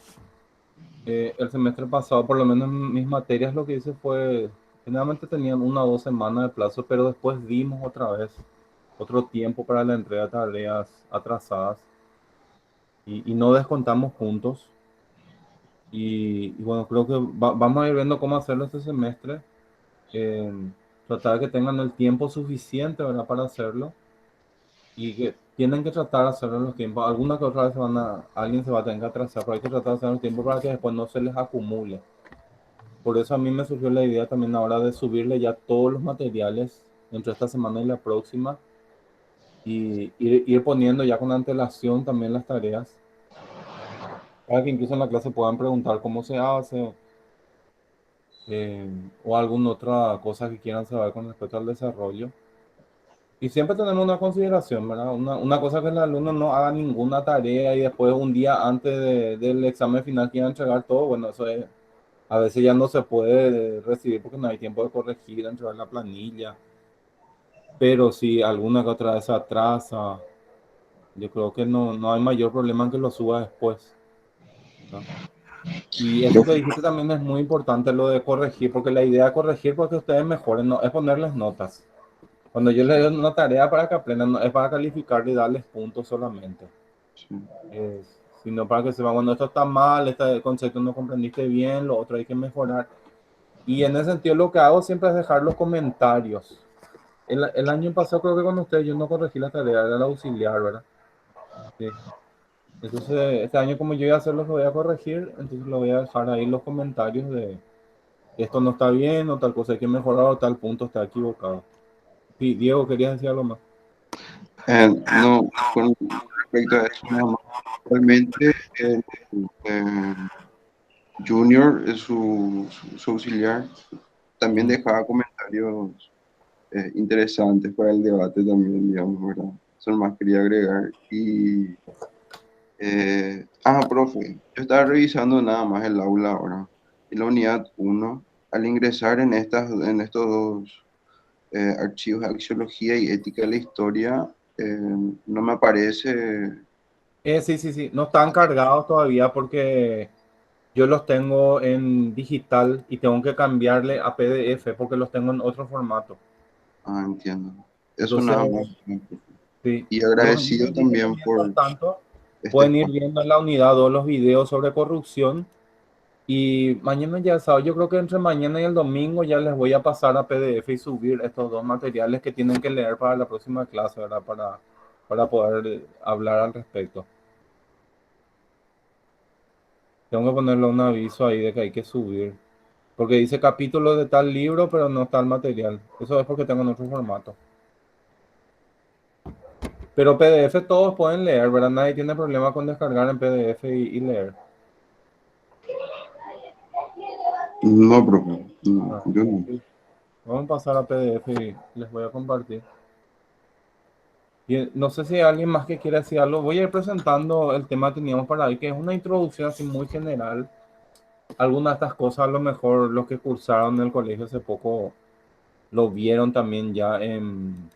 el semestre pasado, por lo menos en mis materias, lo que hice fue, generalmente tenían 1 o 2 semanas de plazo, pero después dimos otra vez otro tiempo para la entrega de tareas atrasadas. y no descontamos juntos. Y bueno, creo que vamos a ir viendo cómo hacerlo este semestre. eh, Tratar de que tengan el tiempo suficiente, ¿verdad? Para hacerlo. Y que tienen que tratar de hacerlo en los tiempos. Alguna que otra vez alguien se va a tener que atrasar, pero hay que tratar de hacerlo en los tiempos para que después no se les acumule. Por eso a mí me surgió la idea también ahora de subirle ya todos los materiales entre esta semana y la próxima y ir poniendo ya con antelación también las tareas para que incluso en la clase puedan preguntar cómo se hace, eh, o alguna otra cosa que quieran saber con respecto al desarrollo. Y siempre tener una consideración, ¿verdad? Una cosa que el alumno no haga ninguna tarea y después un día antes del examen final quiera entregar todo, bueno, eso es, a veces ya no se puede recibir porque no hay tiempo de corregir, entregar la planilla. Pero si alguna que otra vez se atrasa, yo creo que no hay mayor problema en que lo suba después, ¿no? Y eso que Profe, dijiste también es muy importante, lo de corregir, porque la idea de corregir porque ustedes mejoren, no es ponerles notas. Cuando yo les doy una tarea para que aprendan, no es para calificar y darles puntos solamente. sí. Sino para que sepan, bueno, esto está mal, este concepto no comprendiste bien, lo otro hay que mejorar. Y en ese sentido lo que hago siempre es dejar los comentarios. El año pasado creo que con ustedes yo no corregí la tarea, era el auxiliar, ¿verdad? Sí. Entonces, este año como yo voy a hacer lo que voy a corregir, entonces lo voy a dejar ahí los comentarios de esto no está bien, o tal cosa hay que mejorar, o tal punto está equivocado. Sí, Diego, ¿querías decir algo más? No, con respecto a eso, nada más. Realmente, eh, Junior, su auxiliar, también Mm. dejaba comentarios interesantes para el debate también, digamos, ¿verdad? Eso más quería agregar. Profe, yo estaba revisando nada más el aula ahora. En la unidad uno, al ingresar en estos dos archivos de axiología y ética de la historia, no me aparece. Sí, sí, sí, no están cargados todavía porque yo los tengo en digital y tengo que cambiarle a PDF porque los tengo en otro formato. Entiendo. Eso Entonces, nada más. sí, Y los libros agradecido también digitales, mientras por tanto, este pueden ir espacio. viendo en la unidad o los videos sobre corrupción. Y mañana ya es sábado, yo creo que entre mañana y el domingo ya les voy a pasar a PDF y subir estos dos materiales que tienen que leer para la próxima clase, ¿verdad? Para poder hablar al respecto. Tengo que ponerle un aviso ahí de que hay que subir. Porque dice capítulo de tal libro, pero no tal material. Eso es porque tengo en otro formato. Pero PDF todos pueden leer, ¿verdad? Nadie tiene problema con descargar en PDF y leer. No, profe. No, Ah, yo no. sí. Vamos a pasar a PDF y les voy a compartir. Y no sé si hay alguien más que quiera decir algo. Voy a ir presentando el tema que teníamos para hoy, que es una introducción así muy general. Algunas de estas cosas, a lo mejor los que cursaron en el colegio hace poco lo vieron también ya en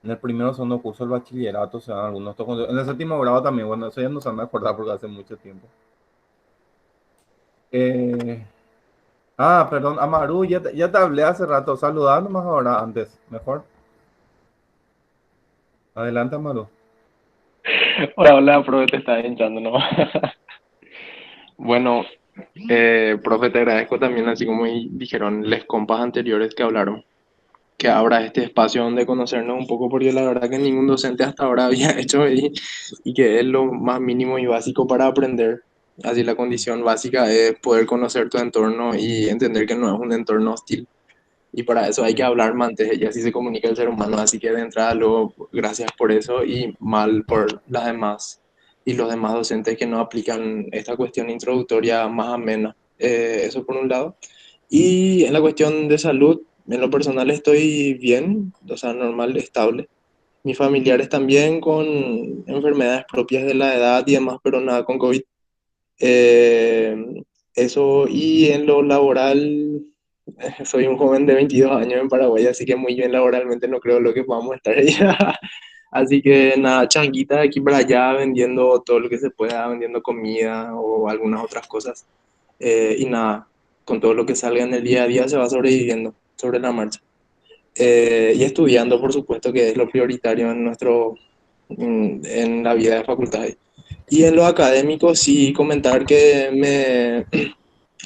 el primero o segundo curso del bachillerato, o sea, algunos en el séptimo grado también, bueno, eso ya no se van a acordar porque hace mucho tiempo. Eh, Perdón, Amaru, ya te hablé hace rato, saludando más ahora antes, mejor. Adelante, Amaru. Hola, hola, profe, te estaba hinchando nomás. Bueno, profe, te agradezco también, así como dijeron les compas anteriores que hablaron, que abra este espacio donde conocernos un poco, porque la verdad que ningún docente hasta ahora había hecho y que es lo más mínimo y básico para aprender. Así la condición básica es poder conocer tu entorno y entender que no es un entorno hostil. Y para eso hay que hablar más antes, y así se comunica el ser humano. Así que de entrada, luego, gracias por eso y mal por las demás y los demás docentes que no aplican esta cuestión introductoria más amena. Eso por un lado. Y en la cuestión de salud, en lo personal estoy bien, o sea, normal, estable. Mis familiares también con enfermedades propias de la edad y demás, pero nada con COVID. Eh, Eso, y en lo laboral, soy un joven de 22 años en Paraguay, así que muy bien laboralmente no creo lo que podamos estar allá. Así que nada, changuita de aquí para allá, vendiendo todo lo que se pueda, vendiendo comida o algunas otras cosas. Y nada, con todo lo que salga en el día a día se va sobreviviendo sobre la marcha. Y estudiando, por supuesto, que es lo prioritario en en la vida de facultad. Y en lo académico, sí, comentar que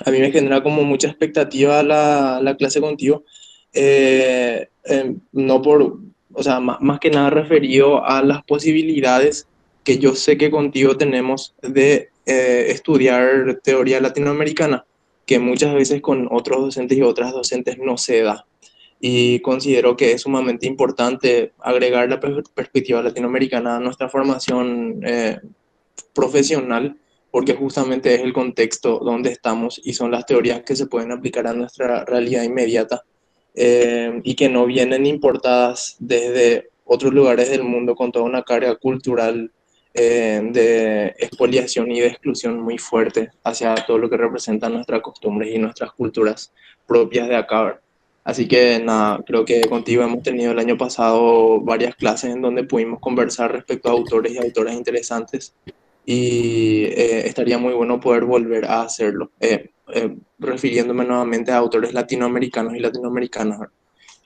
a mí me genera como mucha expectativa la clase contigo. No por, o sea, más que nada referido a las posibilidades que yo sé que contigo tenemos de estudiar teoría latinoamericana, que muchas veces con otros docentes y otras docentes no se da. Y considero que es sumamente importante agregar la perspectiva latinoamericana a nuestra formación profesional, porque justamente es el contexto donde estamos y son las teorías que se pueden aplicar a nuestra realidad inmediata, y que no vienen importadas desde otros lugares del mundo con toda una carga cultural de expoliación y de exclusión muy fuerte hacia todo lo que representan nuestras costumbres y nuestras culturas propias de acá, ¿verdad? Así que nada, creo que contigo hemos tenido el año pasado varias clases en donde pudimos conversar respecto a autores y autoras interesantes, y estaría muy bueno poder volver a hacerlo, refiriéndome nuevamente a autores latinoamericanos y latinoamericanas, ¿verdad?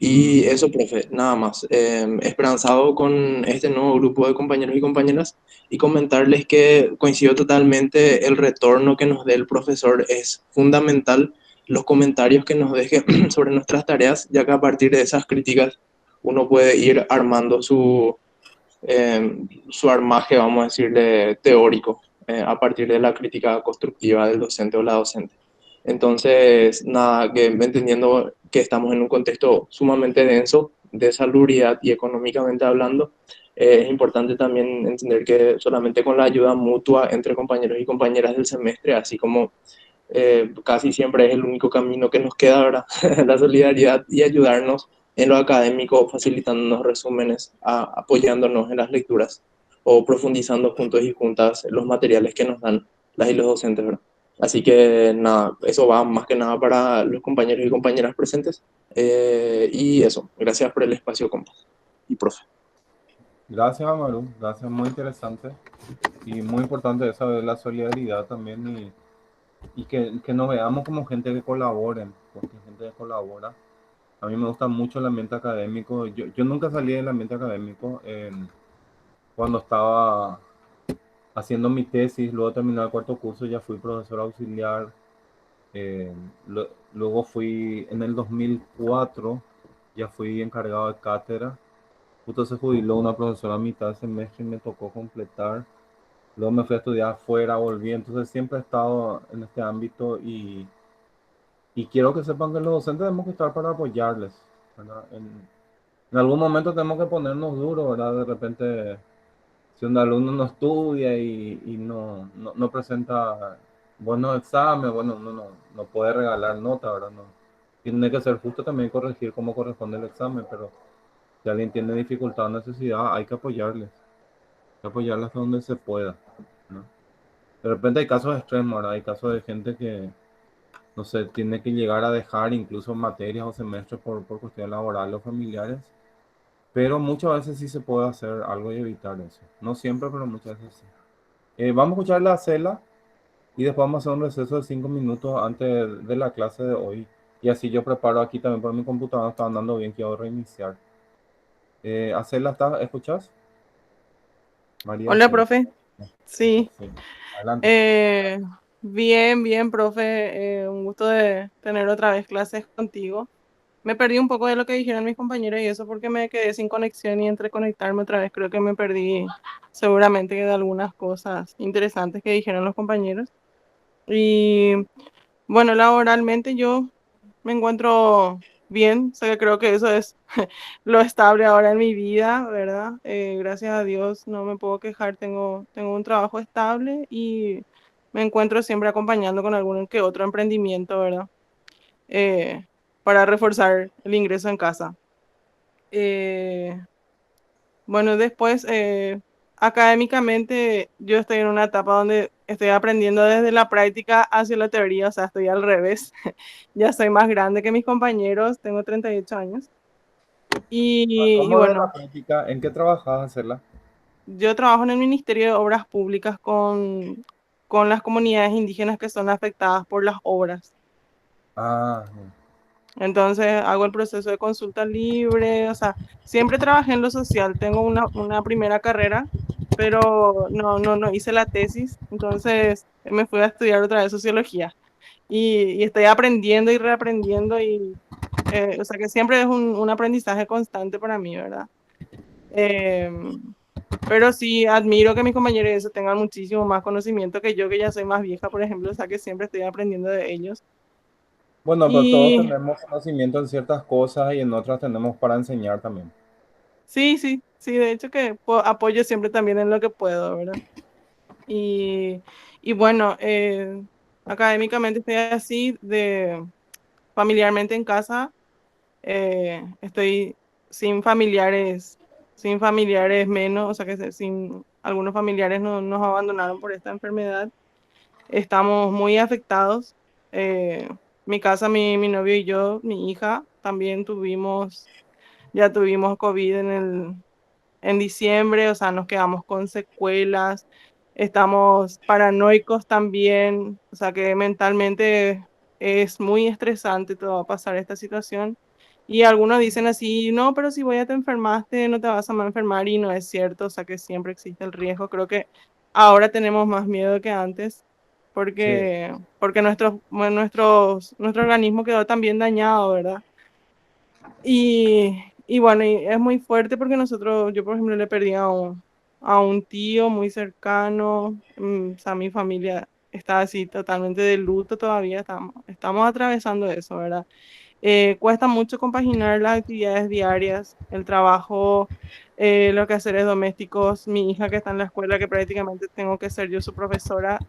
Y eso, profe, nada más. Esperanzado con este nuevo grupo de compañeros y compañeras, y comentarles que coincido totalmente, el retorno que nos dé el profesor es fundamental, los comentarios que nos deje sobre nuestras tareas, ya que a partir de esas críticas uno puede ir armando su armaje, vamos a decirle, teórico, a partir de la crítica constructiva del docente o la docente. Entonces, nada, que entendiendo que estamos en un contexto sumamente denso de salubridad y económicamente hablando, es importante también entender que solamente con la ayuda mutua entre compañeros y compañeras del semestre, así como casi siempre es el único camino que nos queda, ¿verdad? La solidaridad y ayudarnos en lo académico, facilitándonos resúmenes, apoyándonos en las lecturas o profundizando juntos y juntas los materiales que nos dan las y los docentes, ¿verdad? Así que nada, eso va más que nada para los compañeros y compañeras presentes. Y eso, gracias por el espacio, compas y profe. Gracias, Amaru. Gracias, muy interesante. Y muy importante eso de la solidaridad también y que nos veamos como gente que colaboren, porque gente que colabora. A mí me gusta mucho el ambiente académico. Yo nunca salí del ambiente académico. Cuando estaba haciendo mi tesis, luego terminé el cuarto curso, ya fui profesor auxiliar. Eh, Luego fui en el 2004, ya fui encargado de cátedra. Justo se jubiló una profesora a mitad de semestre y me tocó completar. Luego me fui a estudiar afuera, volví. Entonces siempre he estado en este ámbito y quiero que sepan que los docentes tenemos que estar para apoyarles, ¿verdad? En algún momento tenemos que ponernos duros, ¿verdad? De repente, si un alumno no estudia y no presenta buenos exámenes, bueno, uno no puede regalar nota, ¿verdad? No, tiene que ser justo también corregir cómo corresponde el examen, pero si alguien tiene dificultad o necesidad, hay que apoyarles. Hay que apoyarles hasta donde se pueda, ¿no? De repente hay casos extremos, ¿verdad? Hay casos de gente que, no sé, tiene que llegar a dejar incluso materias o semestres por cuestiones laborales o familiares. Pero muchas veces sí se puede hacer algo y evitar eso. No siempre, pero muchas veces sí. Vamos a escuchar la Cela y después vamos a hacer un receso de 5 minutos antes de la clase de hoy. Y así yo preparo aquí también por mi computadora, está andando bien, quiero reiniciar. Acela, ¿escuchas? María Hola, Acela. profe. Sí. Sí. Adelante. Bien, bien, profe. Un gusto de tener otra vez clases contigo. Me perdí un poco de lo que dijeron mis compañeros y eso porque me quedé sin conexión y entre conectarme otra vez creo que me perdí seguramente de algunas cosas interesantes que dijeron los compañeros. Y bueno, laboralmente yo me encuentro bien, o sea que creo que eso es lo estable ahora en mi vida, ¿verdad? Gracias a Dios no me puedo quejar, tengo un trabajo estable y me encuentro siempre acompañando con algún que otro emprendimiento, ¿verdad? Eh, para reforzar el ingreso en casa. Eh, bueno, después, académicamente, yo estoy en una etapa donde estoy aprendiendo desde la práctica hacia la teoría, o sea, estoy al revés. Ya soy más grande que mis compañeros, tengo 38 años. Y ¿Cómo de la bueno, práctica? ¿En qué trabajas, Acela? yo trabajo en el Ministerio de Obras Públicas con las comunidades indígenas que son afectadas por las obras. Ah, Entonces hago el proceso de consulta libre, o sea, siempre trabajé en lo social. Tengo una primera carrera pero no hice la tesis, entonces me fui a estudiar otra vez sociología y estoy aprendiendo y reaprendiendo o sea que siempre es un aprendizaje constante para mí, ¿verdad? Em, pero sí admiro que mis compañeros de eso tengan muchísimo más conocimiento que yo, que ya soy más vieja, por ejemplo, o sea que siempre estoy aprendiendo de ellos. Bueno, pero todos Y tenemos conocimiento en ciertas cosas y en otras tenemos para enseñar también. sí, de hecho que apoyo siempre también en lo que puedo, ¿verdad? Y, y bueno, académicamente estoy así, familiarmente en casa, estoy sin sin familiares menos, o sea que sin algunos familiares nos abandonaron por esta enfermedad. Estamos muy afectados. eh, Mi casa, mi novio y yo, mi hija, también ya tuvimos COVID en diciembre, o sea, nos quedamos con secuelas, estamos paranoicos también, o sea, que mentalmente es muy estresante todo pasar esta situación. Y algunos dicen así, no, pero si voy a te enfermaste, no te vas a mal enfermar, y no es cierto, o sea, que siempre existe el riesgo. Creo que ahora tenemos más miedo que antes, Sí, porque nuestro organismo quedó también dañado, ¿verdad? Y bueno, y es muy fuerte porque yo por ejemplo le perdí a un tío muy cercano, o sea, mi familia está así totalmente de luto todavía, estamos atravesando eso, ¿verdad? Cuesta mucho compaginar las actividades diarias, el trabajo, los quehaceres domésticos, mi hija que está en la escuela, que prácticamente tengo que ser yo su profesora,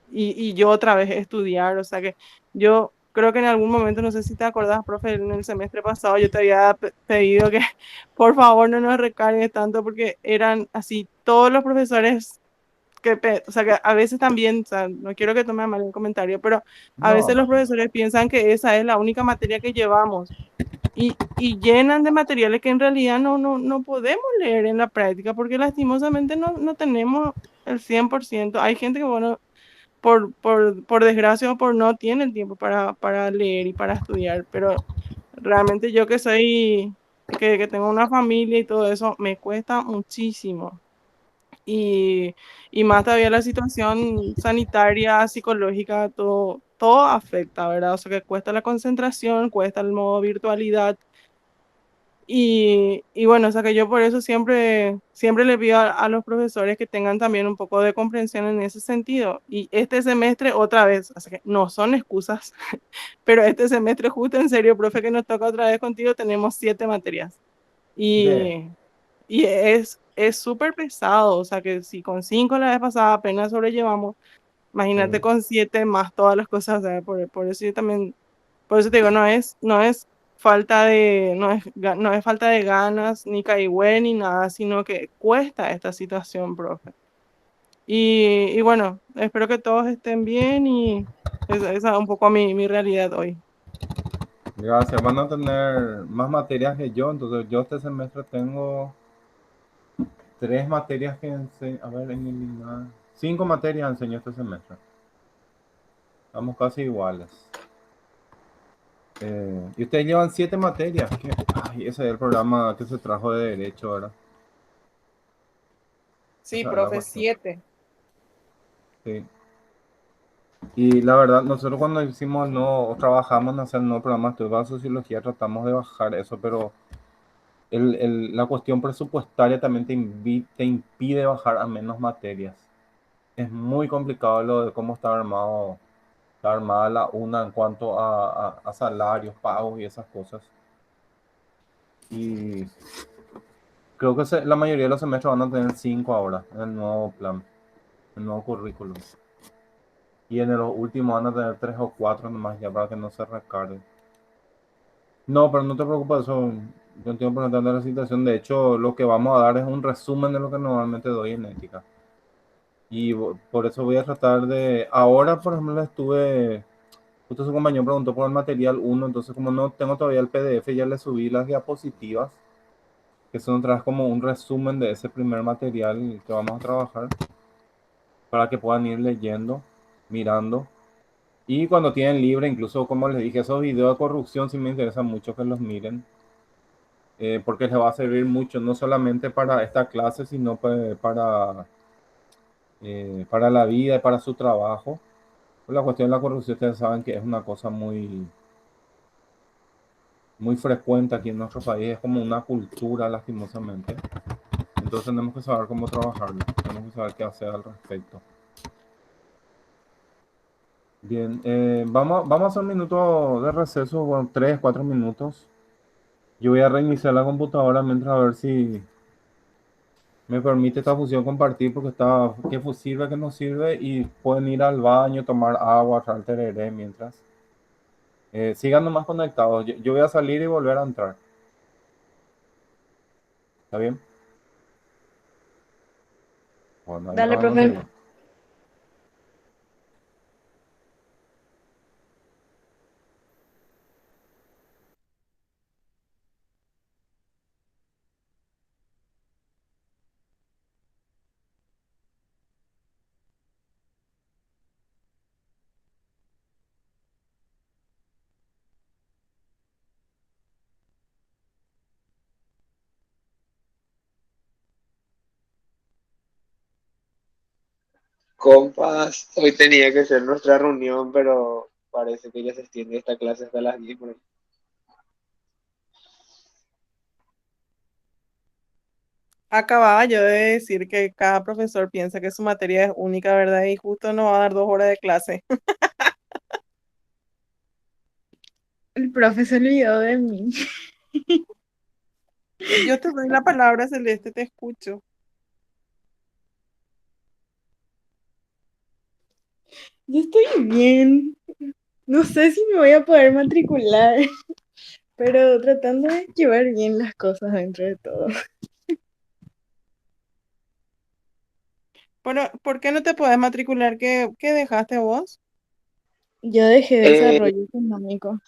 y yo otra vez estudiar, o sea que yo creo que en algún momento, no sé si te acordás, profe, en el semestre pasado yo te había pedido que por favor no nos recargues tanto porque eran así todos los profesores o sea que a veces también, o sea, no quiero que tome mal el comentario, pero a no, veces los no. profesores piensan que esa es la única materia que llevamos. Y llenan de materiales que en realidad no podemos leer en la práctica porque lastimosamente no tenemos el 100%. Hay gente que, bueno, por desgracia o por no tiene el tiempo para leer y para estudiar, pero realmente yo que que tengo una familia y todo eso, me cuesta muchísimo. Y, y más todavía la situación sanitaria, psicológica, todo afecta, ¿verdad? O sea que cuesta la concentración, cuesta el modo virtualidad, y bueno, o sea que yo por eso siempre le pido a los profesores que tengan también un poco de comprensión en ese sentido. Y este semestre otra vez, o sea que no son excusas, pero este semestre justo en serio, profe, que nos toca otra vez contigo, tenemos 7 materias. De, Y, y es súper pesado, o sea que si con 5 la vez pasada apenas sobrellevamos, imagínate sí. con 7 más todas las cosas, o sea, por eso yo también por eso te digo, no es no es falta de ganas, ni caigüe, ni nada, sino que cuesta esta situación, profe. Y bueno, espero que todos estén bien y esa es un poco mi realidad hoy. Gracias. Van a tener más materias que yo, entonces yo este semestre tengo 3 materias que enseño. A ver, eliminar. 5 materias enseño este semestre. Estamos casi iguales. Y ustedes llevan 7 materias. Ay, ese es el programa que se trajo de derecho, ¿verdad? Sí, Esa es la profe, cuestión. 7. Sí. Y la verdad, nosotros cuando hicimos no trabajamos en hacer el nuevo programa de estudio de sociología, tratamos de bajar eso, pero la cuestión presupuestaria también te impide bajar a menos materias. Es muy complicado lo de cómo está armada la UNA en cuanto a salarios, pagos y esas cosas. Y creo que la mayoría de los semestres van a tener 5 ahora en el nuevo plan, el nuevo currículum. Y en los últimos van a tener 3 o 4 nomás ya para que no se recargue. No, pero no te preocupes, eso, yo entiendo perfectamente la situación. De hecho, lo que vamos a dar es un resumen de lo que normalmente doy en ética. Y por eso voy a tratar de... Ahora, por ejemplo, justo su compañero preguntó por el material 1, entonces como no tengo todavía el PDF, ya le subí las diapositivas, que son otra vez como un resumen de ese primer material que vamos a trabajar, para que puedan ir leyendo, mirando. Y cuando tienen libre, incluso como les dije, esos videos de corrupción sí me interesa mucho que los miren. porque les va a servir mucho, no solamente para esta clase, sino para la vida y para su trabajo. La cuestión de la corrupción, ustedes saben que es una cosa muy frecuente aquí en nuestro país, es como una cultura, lastimosamente. Entonces tenemos que saber cómo trabajarlo, tenemos que saber qué hacer al respecto. Bien, vamos a hacer un minuto de receso, bueno, 3, 4 minutos. Yo voy a reiniciar la computadora mientras a ver si me permite esta función compartir, porque está, que sirve, que no sirve, y pueden ir al baño, tomar agua, traer tereré mientras. Sigan nomás conectados, yo voy a salir y volver a entrar. ¿Está bien? Bueno, ahí nos Dale, vemos profe. enseguida. Compas, hoy tenía que ser nuestra reunión, pero parece que ya se extiende esta clase hasta las 10 por ahí. Acababa yo de decir que cada profesor piensa que su materia es única, ¿verdad? Y justo nos va a dar 2 horas de clase. El profe se olvidó de mí. Yo te doy la palabra, Celeste, te escucho. Yo estoy bien. No sé si me voy a poder matricular, pero tratando de llevar bien las cosas dentro de todo. Pero, ¿por qué no te puedes matricular? ¿Qué dejaste vos? Yo dejé Eh, desarrollo económico.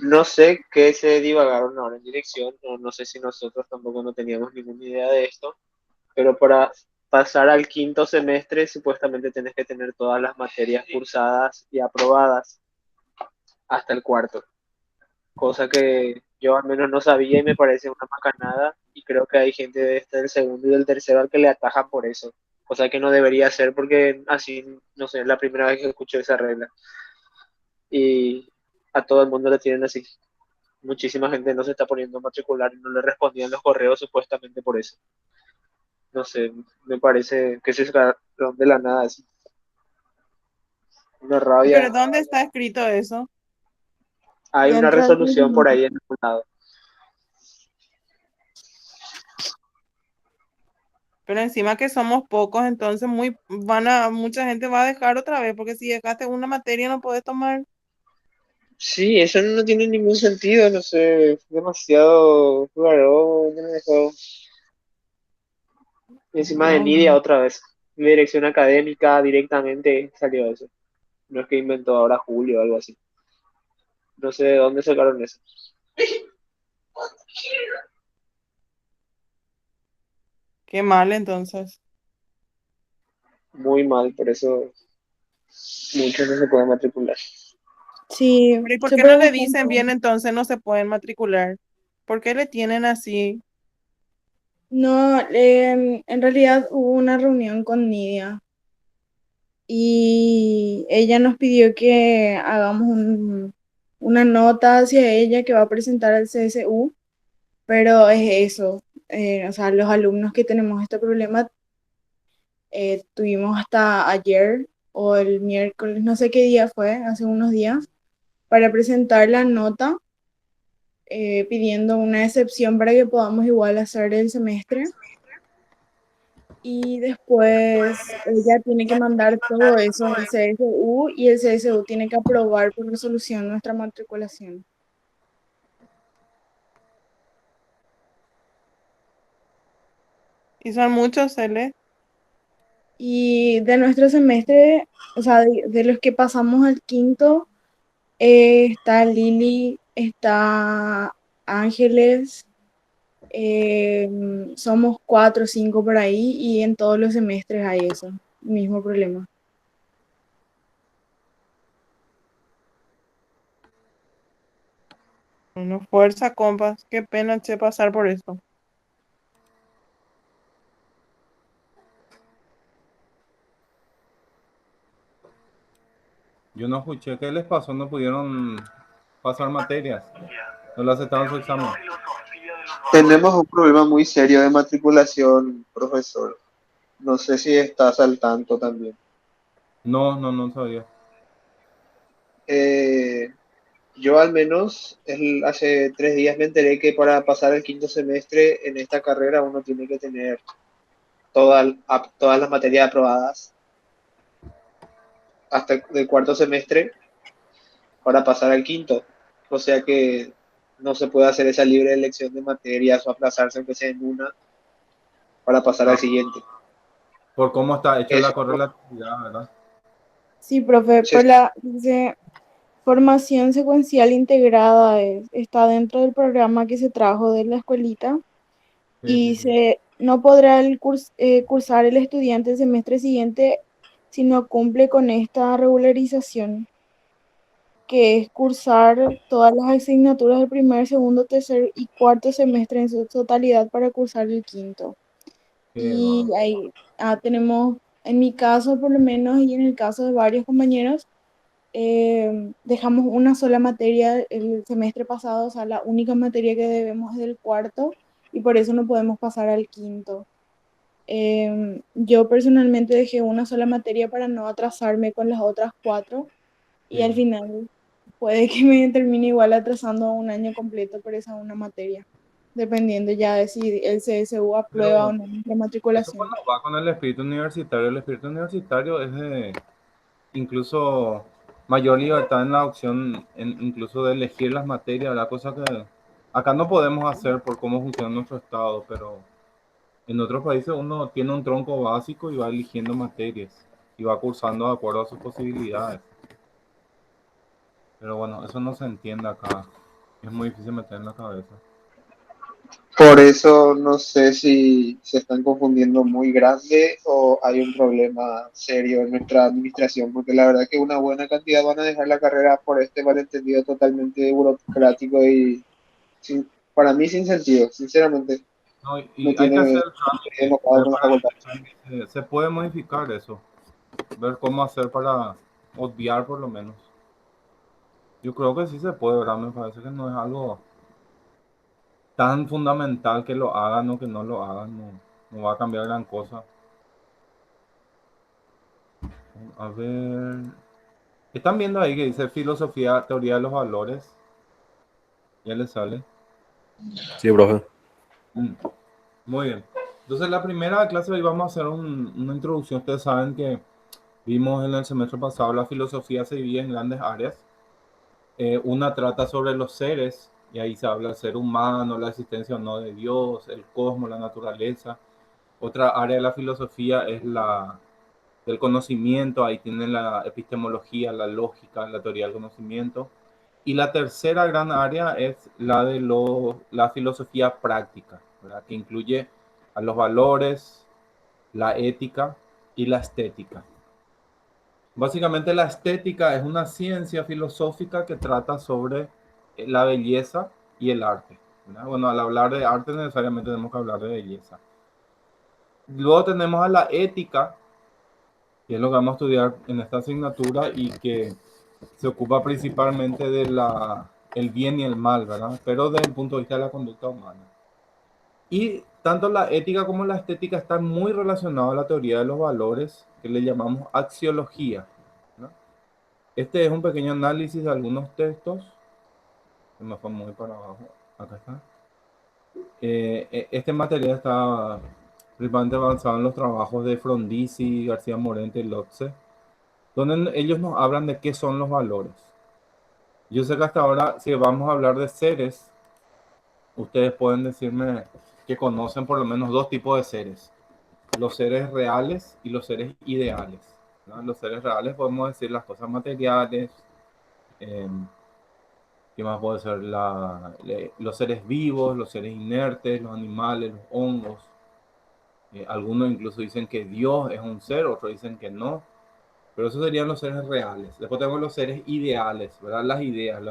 no sé qué se divagaron ahora en dirección, o no sé si nosotros tampoco no teníamos ninguna idea de esto, pero para pasar al quinto semestre supuestamente tenés que tener todas las materias cursadas y aprobadas hasta el cuarto, cosa que yo al menos no sabía y me parece una macanada y creo que hay gente de este del segundo y del tercero al que le atajan por eso, cosa que no debería ser porque así, no sé, es la primera vez que escucho esa regla y a todo el mundo le tienen así. Muchísima gente no se está poniendo a matricular y no le respondían los correos supuestamente por eso. No sé, me parece que se sacaron de la nada así. Una Pero rabia. ¿dónde está escrito eso? Hay una Dentro del resolución por reglamento. ahí en algún lado. Pero encima que somos pocos, entonces mucha gente va a dejar otra vez, porque si dejaste una materia no puedes tomar. Sí, eso no tiene ningún sentido, no sé, es demasiado raro, demasiado. Y encima de Dios Nidia mío. otra vez, dirección académica directamente salió eso. No es que inventó ahora Julio o algo así. No sé de dónde sacaron eso. Qué mal entonces. Muy mal, por eso muchos no se pueden matricular. Sí, Pero ¿y por qué súper no le bastante. dicen bien entonces no se pueden matricular? ¿Por qué le tienen así? No, en realidad hubo una reunión con Nidia y ella nos pidió que hagamos una nota hacia ella que va a presentar al CSU, pero es eso. O sea, los alumnos que tenemos este problema tuvimos hasta ayer o el miércoles, no sé qué día fue, hace unos días, para presentar la nota pidiendo una excepción para que podamos igual hacer el semestre. Y después ella tiene que mandar todo eso al CSU y el CSU tiene que aprobar por resolución nuestra matriculación. Y son muchos, Cele. Y de nuestro semestre, o sea, de los que pasamos al quinto, está Lili, está Ángeles, eh, somos 4 o 5 por ahí y en todos los semestres hay eso, mismo problema. Bueno, fuerza, compas. Qué pena, che, pasar por esto. Yo no escuché. ¿Qué les pasó? No pudieron pasar materias. No le aceptaron su examen. Tenemos un problema muy serio de matriculación, profesor. No sé si estás al tanto también. No sabía. Eh, yo al menos hace 3 días me enteré que para pasar el quinto semestre en esta carrera uno tiene que tener todas las materias aprobadas hasta el cuarto semestre para pasar al quinto. O sea que no se puede hacer esa libre elección de materias o aplazarse aunque sea en una para pasar al Ah, siguiente. por cómo está hecho la Eso correlatividad, ¿verdad? Sí, profe, se- por la dice, formación secuencial integrada está dentro del programa que se trajo de la escuelita Sí, sí, y sí. no podrá cursar el estudiante el semestre siguiente si no cumple con esta regularización, que es cursar todas las asignaturas del primer, segundo, tercer y cuarto semestre en su totalidad para cursar el quinto. Qué Y bárbaro. ahí tenemos, en mi caso por lo menos y en el caso de varios compañeros, dejamos una sola materia el semestre pasado, o sea, la única materia que debemos es del cuarto y por eso no podemos pasar al quinto. Yo personalmente dejé una sola materia para no atrasarme con las otras cuatro y Sí. al final puede que me termine igual atrasando un año completo por esa una materia, dependiendo ya de si el CSU aprueba o Pero no nuestra eso matriculación. cuando va con el espíritu universitario es de incluso mayor libertad en la opción, incluso de elegir las materias, la cosa que acá no podemos hacer por cómo funciona nuestro estado, pero en otros países uno tiene un tronco básico y va eligiendo materias y va cursando de acuerdo a sus posibilidades. Pero bueno, eso no se entiende acá. Es muy difícil meter en la cabeza. Por eso no sé si se están confundiendo muy grande o hay un problema serio en nuestra administración, porque la verdad que una buena cantidad van a dejar la carrera por este malentendido totalmente burocrático y para mí sin sentido, sinceramente, No, no y hay que hacer tiene el trámite, democrado ver con la para facultad. se puede modificar eso, ver cómo hacer para obviar por lo menos. Yo creo que sí se puede, ¿verdad? Me parece que no es algo tan fundamental que lo hagan o que no lo hagan, no va a cambiar gran cosa. A ver, están viendo ahí que dice filosofía, teoría de los valores, ya les sale. Sí, profe. Mm, muy bien. Entonces la primera clase de hoy vamos a hacer una introducción. Ustedes saben que vimos en el semestre pasado la filosofía se divide en grandes áreas. Una trata sobre los seres, y ahí se habla del ser humano, la existencia o no de Dios, el cosmos, la naturaleza. Otra área de la filosofía es la del conocimiento, ahí tienen la epistemología, la lógica, la teoría del conocimiento. Y la tercera gran área es la de la filosofía práctica, ¿verdad? Que incluye a los valores, la ética y la estética. Básicamente la estética es una ciencia filosófica que trata sobre la belleza y el arte, ¿verdad? Bueno, al hablar de arte necesariamente tenemos que hablar de belleza. Luego tenemos a la ética, que es lo que vamos a estudiar en esta asignatura y que se ocupa principalmente de el bien y el mal, ¿verdad? Pero desde el punto de vista de la conducta humana. Y tanto la ética como la estética están muy relacionados a la teoría de los valores, que le llamamos axiología, ¿no? Este es un pequeño análisis de algunos textos. Se me fue muy para abajo. Acá está. Este material está principalmente avanzado en los trabajos de Frondizi, García Morente y Lotze, donde ellos nos hablan de qué son los valores. Yo sé que hasta ahora, si vamos a hablar de seres, ustedes pueden decirme que conocen por lo menos dos tipos de seres: los seres reales y los seres ideales, ¿no? Los seres reales podemos decir las cosas materiales, eh, ¿qué más puede ser? Los seres vivos, los seres inertes, los animales, los hongos. Algunos incluso dicen que Dios es un ser, otros dicen que no. Pero esos serían los seres reales. Después tenemos los seres ideales, ¿verdad? Las ideas,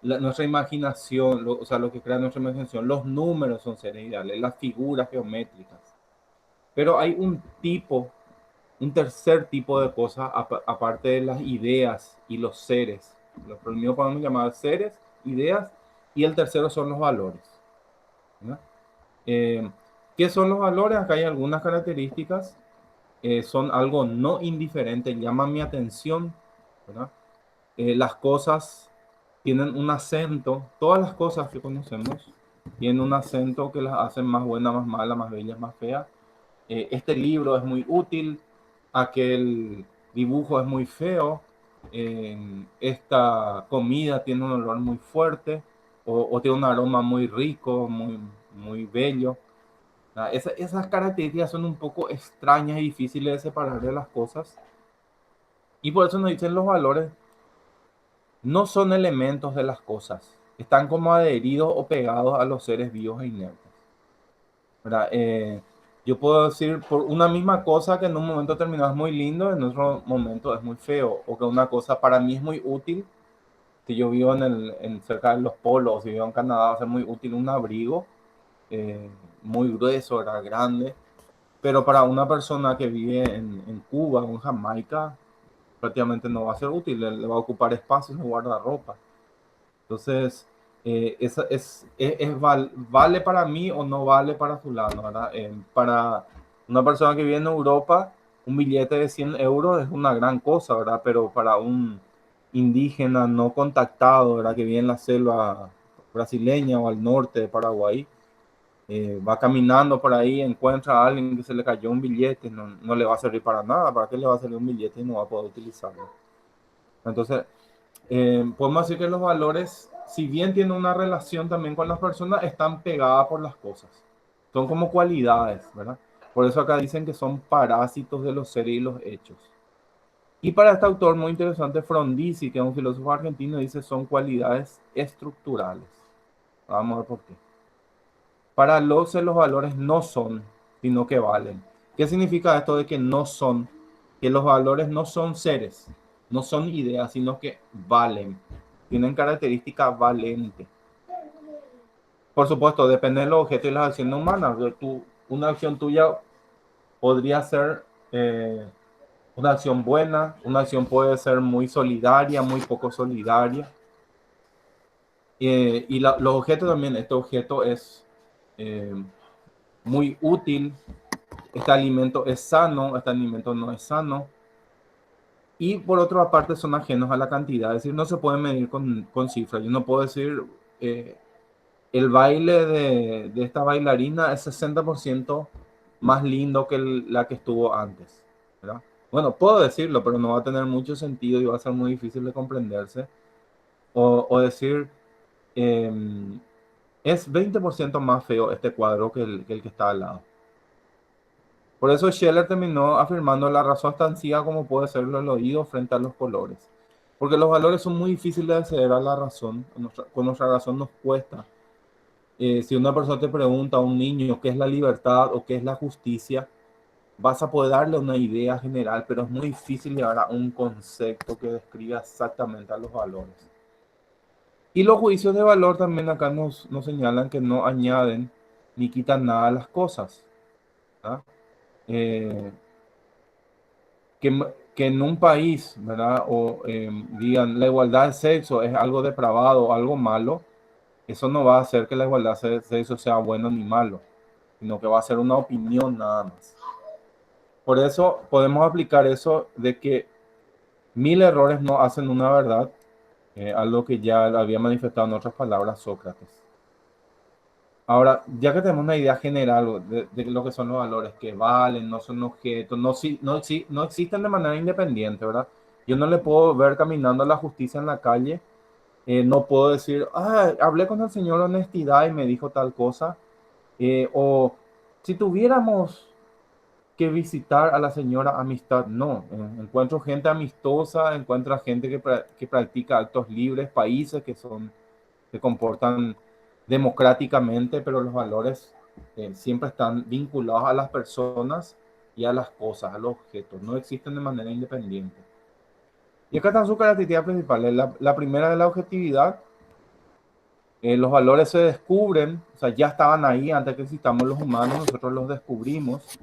nuestra imaginación, o sea, lo que crea nuestra imaginación, los números son seres ideales, las figuras geométricas. Pero hay un tercer tipo de cosas aparte de las ideas y los seres. Los primeros podemos llamar seres, ideas, y el tercero son los valores. ¿Verdad? ¿Qué son los valores? Acá hay algunas características. Son algo no indiferente, llaman mi atención, ¿verdad? Las cosas tienen un acento, todas las cosas que conocemos tienen un acento que las hacen más buenas, más malas, más bellas, más feas. Este libro es muy útil, aquel dibujo es muy feo, esta comida tiene un olor muy fuerte o tiene un aroma muy rico, muy bello. Esas características son un poco extrañas y difíciles de separar de las cosas. Y por eso nos dicen los valores no son elementos de las cosas. Están como adheridos o pegados a los seres vivos e inertes. ¿Verdad? Yo puedo decir por una misma cosa que en un momento determinado es muy lindo, en otro momento es muy feo. O que una cosa para mí es muy útil. Si yo vivo cerca de los polos, si vivo en Canadá, va a ser muy útil un abrigo muy grueso, era grande. Pero para una persona que vive en Cuba o en Jamaica, prácticamente no va a ser útil, le va a ocupar espacio en el guardarropa. Entonces, ¿vale para mí o no vale para fulano? ¿Verdad? Para una persona que vive en Europa, un billete de 100 euros es una gran cosa, ¿verdad? Pero para un indígena no contactado, ¿verdad? Que vive en la selva brasileña o al norte de Paraguay, va caminando por ahí, encuentra a alguien que se le cayó un billete, no le va a servir para nada. ¿Para qué le va a servir un billete y no va a poder utilizarlo? Entonces, podemos decir que los valores, si bien tienen una relación también con las personas, están pegadas por las cosas. Son como cualidades, ¿verdad? Por eso acá dicen que son parásitos de los seres y los hechos. Y para este autor muy interesante, Frondizi, que es un filósofo argentino, dice son cualidades estructurales. Vamos a ver por qué. Para los valores no son, sino que valen. ¿Qué significa esto de que no son? Que los valores no son seres, no son ideas, sino que valen. Tienen características valentes. Por supuesto, depende del objeto y las acciones humanas. Una acción tuya podría ser una acción buena, una acción puede ser muy solidaria, muy poco solidaria. Y los objetos también, este objeto es muy útil, este alimento es sano, este alimento no es sano. Y por otra parte son ajenos a la cantidad, es decir, no se puede medir con cifras. Yo no puedo decir, el baile de esta bailarina es 60% más lindo que la que estuvo antes, ¿verdad? Bueno, puedo decirlo, pero no va a tener mucho sentido y va a ser muy difícil de comprenderse. O decir, es 20% más feo este cuadro que el que está al lado. Por eso Scheller terminó afirmando la razón es tan ciega como puede serlo el oído frente a los colores. Porque los valores son muy difíciles de acceder a la razón. Con nuestra razón nos cuesta. Si una persona te pregunta a un niño qué es la libertad o qué es la justicia, vas a poder darle una idea general, pero es muy difícil llegar a un concepto que describa exactamente a los valores. Y los juicios de valor también acá nos señalan que no añaden ni quitan nada a las cosas. ¿Verdad? Que en un país, ¿verdad? O digan la igualdad de sexo es algo depravado o algo malo, eso no va a hacer que la igualdad de sexo sea bueno ni malo, sino que va a ser una opinión nada más. Por eso podemos aplicar eso de que 1000 errores no hacen una verdad, algo que ya había manifestado en otras palabras Sócrates. Ahora, ya que tenemos una idea general de lo que son los valores, que valen, no son objetos, no existen de manera independiente, ¿verdad? Yo no le puedo ver caminando a la justicia en la calle, no puedo decir, hablé con el señor honestidad y me dijo tal cosa, o si tuviéramos que visitar a la señora amistad, no, encuentro gente amistosa, encuentro gente que practica actos libres, países que se comportan democráticamente, pero los valores siempre están vinculados a las personas y a las cosas, a los objetos, no existen de manera independiente. Y acá están sus características principales. La primera es la objetividad, Los valores se descubren, o sea, ya estaban ahí antes que existamos los humanos, nosotros los descubrimos.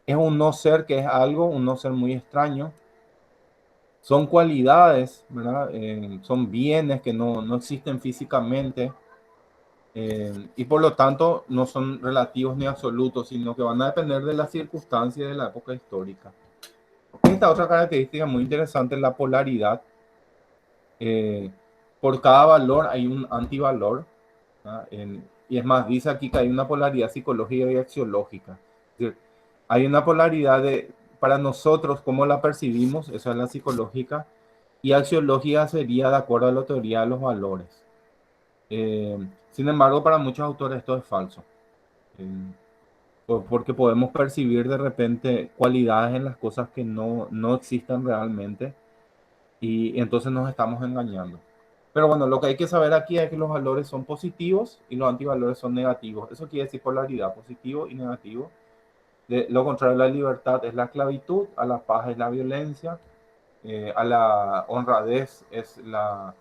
Es un no ser que es algo, un no ser muy extraño. Son cualidades, ¿verdad? Son bienes que no existen físicamente, y por lo tanto no son relativos ni absolutos, sino que van a depender de las circunstancias de la época histórica. Esta otra característica muy interesante es la polaridad. Por cada valor hay un antivalor, ¿verdad? Y es más, dice aquí que hay una polaridad psicológica y axiológica. Es decir, hay una polaridad para nosotros, cómo la percibimos, esa es la psicológica, y axiológica sería de acuerdo a la teoría de los valores. Sin embargo, para muchos autores esto es falso, porque podemos percibir de repente cualidades en las cosas que no existen realmente, y entonces nos estamos engañando. Pero bueno, lo que hay que saber aquí es que los valores son positivos y los antivalores son negativos. Eso quiere decir polaridad, positivo y negativo. Lo contrario de la libertad es la esclavitud, a la paz es la violencia, a la honradez es la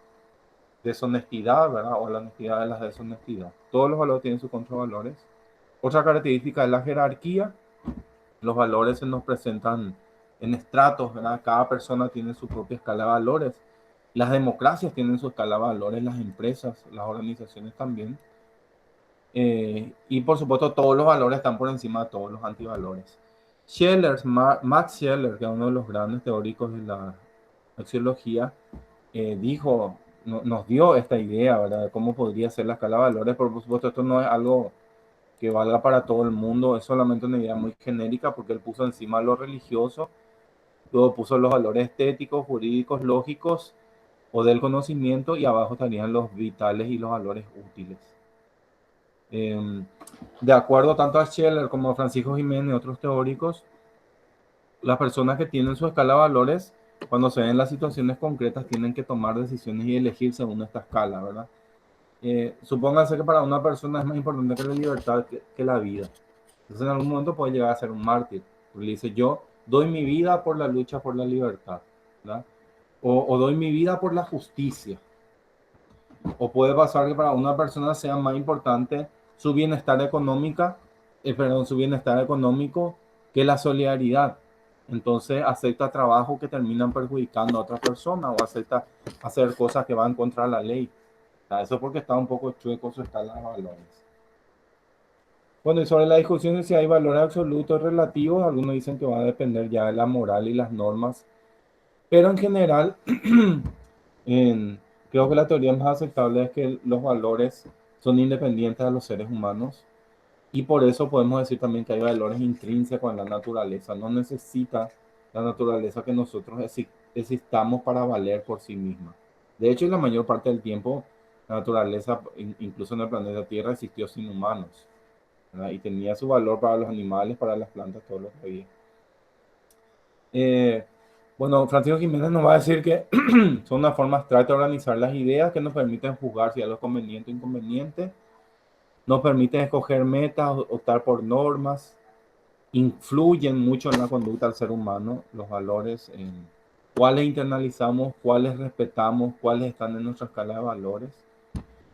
deshonestidad, ¿verdad? O la honestidad es la deshonestidad. Todos los valores tienen sus contravalores. Otra característica es la jerarquía. Los valores se nos presentan en estratos, ¿verdad? Cada persona tiene su propia escala de valores. Las democracias tienen su escala de valores, las empresas, las organizaciones también. Y por supuesto todos los valores están por encima de todos los antivalores. Max Scheler, que es uno de los grandes teóricos de la axiología, nos dio esta idea, ¿verdad? De cómo podría ser la escala de valores. Por supuesto, esto no es algo que valga para todo el mundo, es solamente una idea muy genérica, porque él puso encima lo religioso, luego puso los valores estéticos, jurídicos, lógicos o del conocimiento, y abajo estarían los vitales y los valores útiles. De acuerdo tanto a Scheler como a Francisco Jiménez y otros teóricos, las personas que tienen su escala de valores, cuando se ven las situaciones concretas, tienen que tomar decisiones y elegir según esta escala, ¿verdad? Supóngase que para una persona es más importante que la libertad que la vida. Entonces en algún momento puede llegar a ser un mártir, porque le dice: yo doy mi vida por la lucha por la libertad, ¿verdad? O doy mi vida por la justicia. O puede pasar que para una persona sea más importante su bienestar su bienestar económico que la solidaridad. Entonces acepta trabajo que terminan perjudicando a otra persona, o acepta hacer cosas que van contra la ley. Eso es porque está un poco chueco su escala de valores. Bueno, y sobre la discusión de si hay valores absolutos o relativos, algunos dicen que va a depender ya de la moral y las normas. Pero en general, creo que la teoría más aceptable es que los valores son independientes de los seres humanos, y por eso podemos decir también que hay valores intrínsecos en la naturaleza. No necesita la naturaleza que nosotros existamos para valer por sí misma. De hecho, la mayor parte del tiempo, la naturaleza, incluso en el planeta Tierra, existió sin humanos, ¿verdad? Y tenía su valor para los animales, para las plantas, todo lo que había. Bueno, Francisco Jiménez nos va a decir que son una forma abstracta de organizar las ideas que nos permiten juzgar si algo es conveniente o inconveniente, nos permiten escoger metas, optar por normas, influyen mucho en la conducta del ser humano, los valores, en cuáles internalizamos, cuáles respetamos, cuáles están en nuestra escala de valores.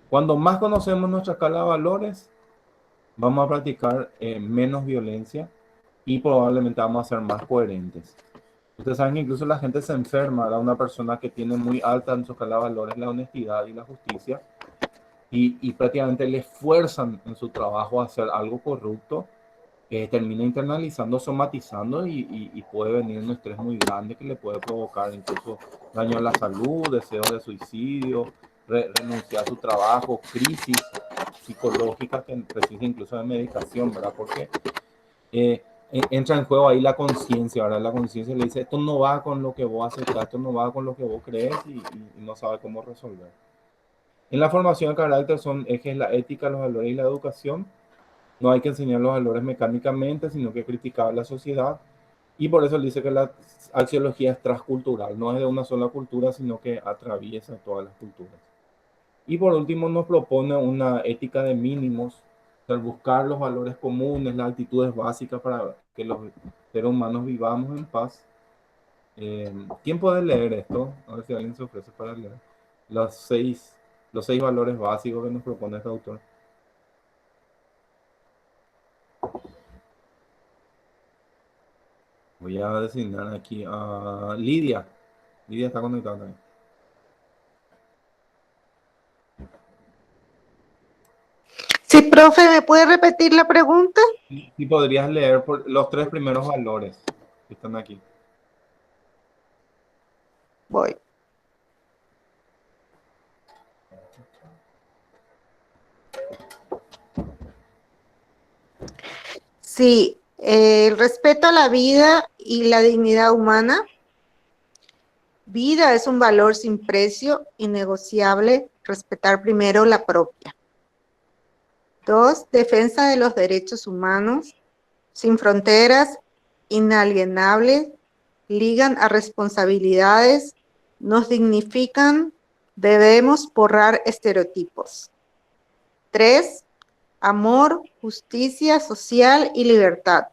Cuando más conocemos nuestra escala de valores, vamos a practicar menos violencia y probablemente vamos a ser más coherentes. Ustedes saben que incluso la gente se enferma, ¿verdad? Una persona que tiene muy alta en su escala de valores la honestidad y la justicia, y prácticamente le fuerzan en su trabajo a hacer algo corrupto, termina internalizando, somatizando, y puede venir un estrés muy grande que le puede provocar incluso daño a la salud, deseos de suicidio, renunciar a su trabajo, crisis psicológicas que precisa incluso de medicación, ¿verdad? Porque entra en juego ahí la conciencia, ¿verdad? La conciencia le dice: esto no va con lo que vos aceptás, esto no va con lo que vos crees, y no sabe cómo resolver. En la formación de carácter son ejes la ética, los valores y la educación. No hay que enseñar los valores mecánicamente, sino que criticar la sociedad. Y por eso dice que la axiología es transcultural, no es de una sola cultura, sino que atraviesa todas las culturas. Y por último nos propone una ética de mínimos, o sea, buscar los valores comunes, las actitudes básicas para que los seres humanos vivamos en paz. ¿Quién puede leer esto? A ver si alguien se ofrece para leer. Las 6 los 6 valores básicos que nos propone este autor. Voy a designar aquí a Lidia. Lidia está conectada también. Sí, profe, ¿me puede repetir la pregunta? Si podrías leer por los 3 primeros valores que están aquí. Voy. Sí, el respeto a la vida y la dignidad humana. Vida es un valor sin precio, innegociable, respetar primero la propia. 2, defensa de los derechos humanos, sin fronteras, inalienables, ligan a responsabilidades, nos dignifican, debemos borrar estereotipos. 3, amor, justicia social y libertad.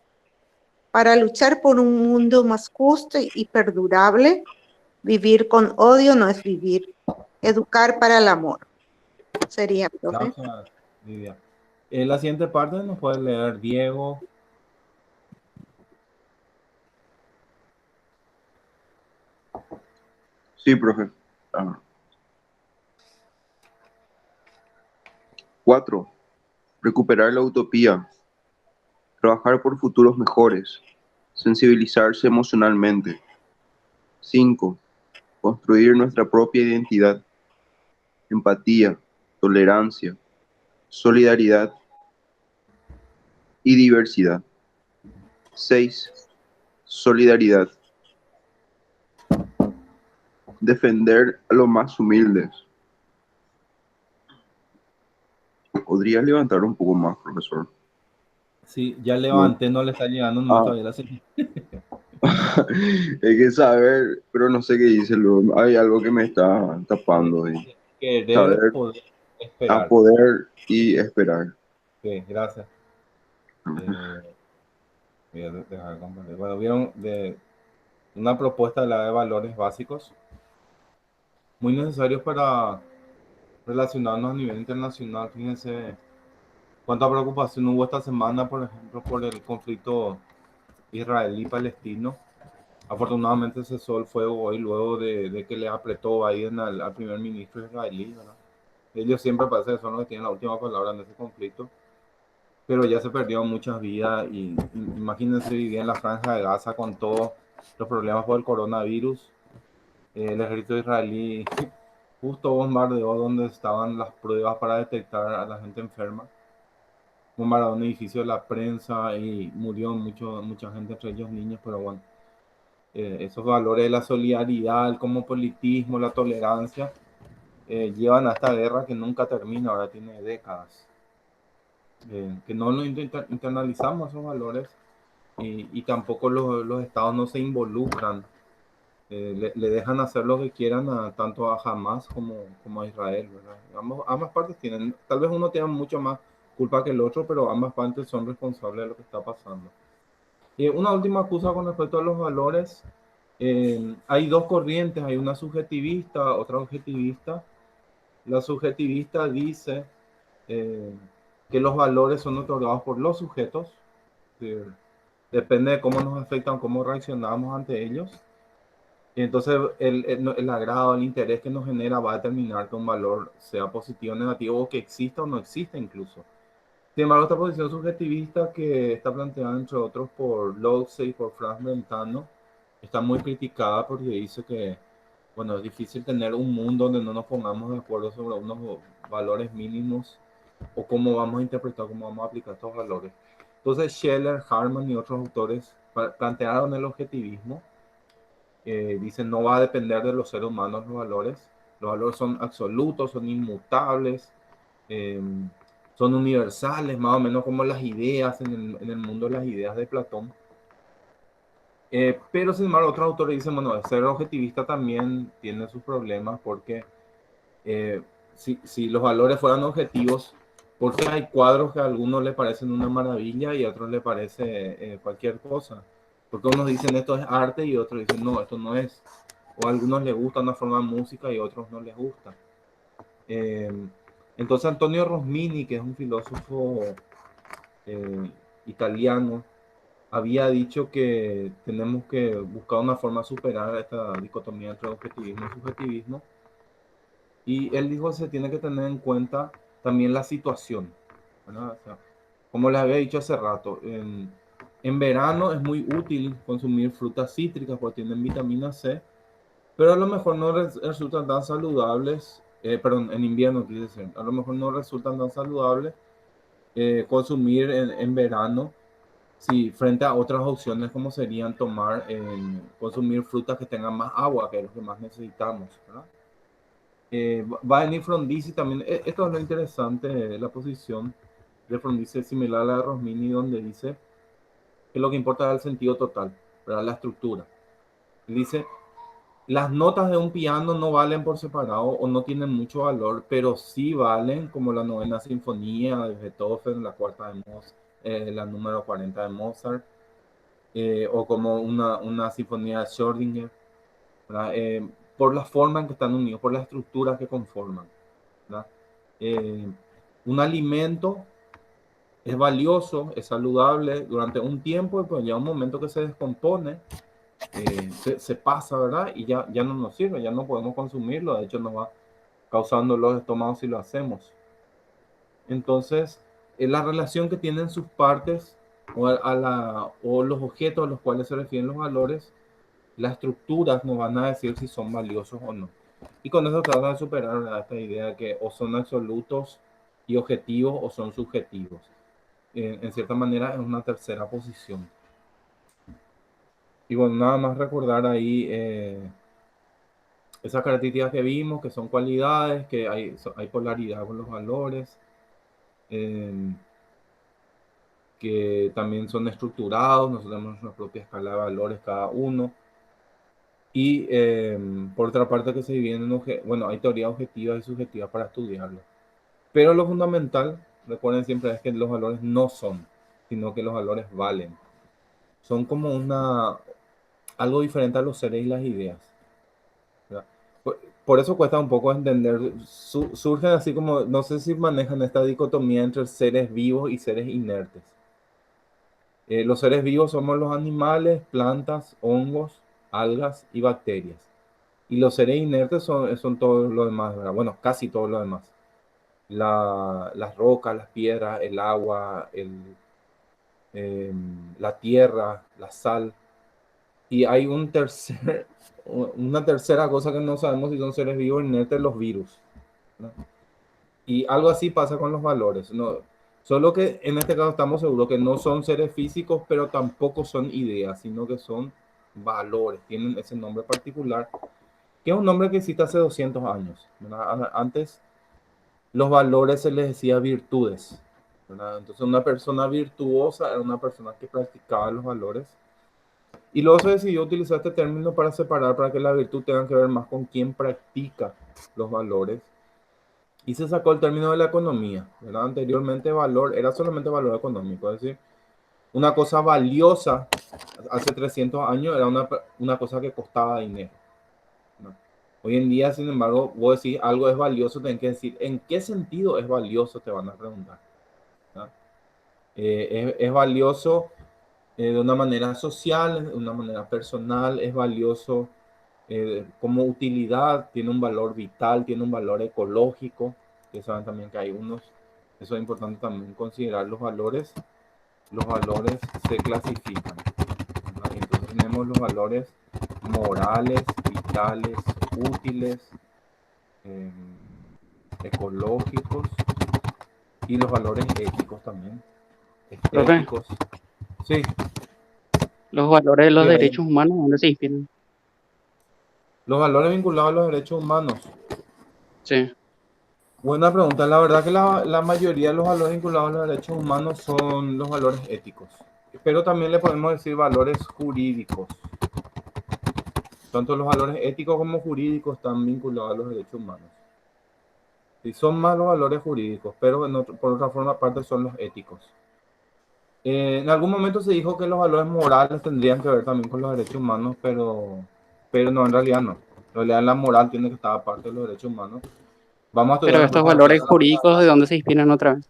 Para luchar por un mundo más justo y perdurable, vivir con odio no es vivir. Educar para el amor. Sería, profe. Gracias, Lidia. La siguiente parte nos puede leer Diego. Sí, profe. 4. Recuperar la utopía. Trabajar por futuros mejores. Sensibilizarse emocionalmente. 5. Construir nuestra propia identidad. Empatía, tolerancia, solidaridad y diversidad. 6. Solidaridad. Defender a los más humildes. ¿Podrías levantar un poco más, profesor? Sí, ya levanté, no le está llegando, no todavía la señal. Hay que saber, pero no sé qué dice. Hay algo que me está tapando. Querer, Saber, poder, esperar. a poder y esperar. Sí, gracias. Voy a dejar de compartir. Bueno, vieron de una propuesta de la de valores básicos muy necesarios para relacionarnos a nivel internacional. Fíjense cuánta preocupación hubo esta semana, por ejemplo, por el conflicto israelí-palestino. Afortunadamente cesó el fuego hoy luego de que le apretó Biden al primer ministro israelí, ¿verdad? Ellos siempre parece que son los que tienen la última palabra en ese conflicto, pero ya se perdieron muchas vidas y imagínense vivir en la franja de Gaza con todos los problemas por el coronavirus. El ejército israelí justo bombardeó donde estaban las pruebas para detectar a la gente enferma. Bombardeó un edificio de la prensa y murió mucha gente, entre ellos niños, pero bueno. Esos valores de la solidaridad, el cosmopolitismo, la tolerancia, llevan a esta guerra que nunca termina, ahora tiene décadas. Que no lo internalizamos esos valores y tampoco los estados no se involucran, le dejan hacer lo que quieran tanto a Hamas como a Israel, ¿verdad? Ambas partes tienen, tal vez uno tenga mucho más culpa que el otro, pero ambas partes son responsables de lo que está pasando. Una última cosa con respecto a los valores. Hay dos corrientes, hay una subjetivista, otra objetivista. La subjetivista dice que los valores son otorgados por los sujetos, depende de cómo nos afectan, cómo reaccionamos ante ellos. Y entonces el agrado, el interés que nos genera va a determinar que un valor sea positivo o negativo, o que exista o no exista incluso. Sin embargo, esta posición subjetivista que está planteada, entre otros, por Lotze y por Franz Brentano, está muy criticada porque dice que, bueno, es difícil tener un mundo donde no nos pongamos de acuerdo sobre unos valores mínimos o cómo vamos a interpretar, cómo vamos a aplicar estos valores. Entonces, Scheller, Harman y otros autores plantearon el objetivismo. Dicen no va a depender de los seres humanos los valores son absolutos, son inmutables, son universales, más o menos como las ideas en el mundo de las ideas de Platón. Pero sin embargo otros autores dicen, bueno, ser objetivista también tiene sus problemas porque si los valores fueran objetivos, porque hay cuadros que a algunos les parecen una maravilla y a otros les parece cualquier cosa. Porque unos dicen esto es arte y otros dicen no, esto no es. O a algunos les gusta una forma de música y a otros no les gusta. Eh, entonces Antonio Rosmini, que es un filósofo italiano, había dicho que tenemos que buscar una forma de superar esta dicotomía entre objetivismo y subjetivismo. Y él dijo que se tiene que tener en cuenta también la situación, ¿verdad? O sea, como les había dicho hace rato, en verano es muy útil consumir frutas cítricas porque tienen vitamina C, pero a lo mejor no resultan tan saludables, perdón, en invierno, quiere decir, a lo mejor no resultan tan saludables consumir en verano, si frente a otras opciones como serían consumir frutas que tengan más agua, que es lo que más necesitamos, ¿verdad? Va a venir Frondizi también. Esto es lo interesante, la posición de Frondizi es similar a la de Rosmini, donde dice que lo que importa es el sentido total, ¿verdad? La estructura. Dice, las notas de un piano no valen por separado o no tienen mucho valor, pero sí valen como la novena sinfonía de Beethoven, la cuarta de Mozart, la número 40 de Mozart, o como una sinfonía de Schrödinger, por la forma en que están unidos, por la estructura que conforman, ¿verdad? Un alimento es valioso, es saludable durante un tiempo, y pues ya un momento que se descompone, se pasa, ¿verdad? Y ya no nos sirve, ya no podemos consumirlo, de hecho nos va causando los estómagos si lo hacemos. Entonces, la relación que tienen sus partes o los objetos a los cuales se refieren los valores, las estructuras nos van a decir si son valiosos o no. Y con eso tratan de superar, ¿verdad?, esta idea de que o son absolutos y objetivos o son subjetivos. En cierta manera es una tercera posición. Y bueno, nada más recordar ahí esas características que vimos, que son cualidades, que hay polaridad con los valores, que también son estructurados, nosotros tenemos nuestra propia escala de valores cada uno. Y por otra parte que se dividen bueno, hay teorías objetivas y subjetivas para estudiarlo. Pero lo fundamental, recuerden siempre, es que los valores no son, sino que los valores valen. Son como algo diferente a los seres y las ideas, ¿verdad? Por eso cuesta un poco entender, surgen así como, no sé si manejan esta dicotomía entre seres vivos y seres inertes. Los seres vivos somos los animales, plantas, hongos, algas y bacterias. Y los seres inertes son todo lo demás, ¿verdad? Bueno, casi todo lo demás. Las rocas, las piedras, el agua, la tierra, la sal. Y hay una tercera cosa que no sabemos si son seres vivos inertes, los virus, ¿no? Y algo así pasa con los valores, ¿no? Solo que en este caso estamos seguros que no son seres físicos, pero tampoco son ideas, sino que son valores, tienen ese nombre particular, que es un nombre que existe hace 200 años, ¿verdad? Antes los valores se les decía virtudes, ¿verdad? Entonces una persona virtuosa era una persona que practicaba los valores. Y luego se decidió utilizar este término para separar, para que la virtud tenga que ver más con quien practica los valores. Y se sacó el término de la economía, ¿verdad? Anteriormente valor era solamente valor económico, es decir, una cosa valiosa hace 300 años era una cosa que costaba dinero, ¿no? Hoy en día, sin embargo, vos decís algo es valioso, tenés que decir en qué sentido es valioso, te van a preguntar, ¿no? Es valioso de una manera social, de una manera personal, es valioso como utilidad, tiene un valor vital, tiene un valor ecológico, que saben también que hay unos, eso es importante también considerar los valores se clasifican, ¿verdad? Entonces tenemos los valores morales, vitales, útiles, ecológicos y los valores éticos también, Profe, estéticos. Sí, los valores de los dígame. derechos humanos, ¿dónde se inspiran? Los valores vinculados a los derechos humanos. Sí, Buena pregunta. La verdad que la mayoría de los valores vinculados a los derechos humanos son los valores éticos. Pero también le podemos decir valores jurídicos. Tanto los valores éticos como jurídicos están vinculados a los derechos humanos. Sí, son más los valores jurídicos, pero por otra forma, aparte son los éticos. En algún momento se dijo que los valores morales tendrían que ver también con los derechos humanos, pero no, en realidad no. En realidad la moral tiene que estar aparte de los derechos humanos. Vamos a estudiar Pero en la estos próxima valores clase. jurídicos, ¿de dónde se inspiran otra vez?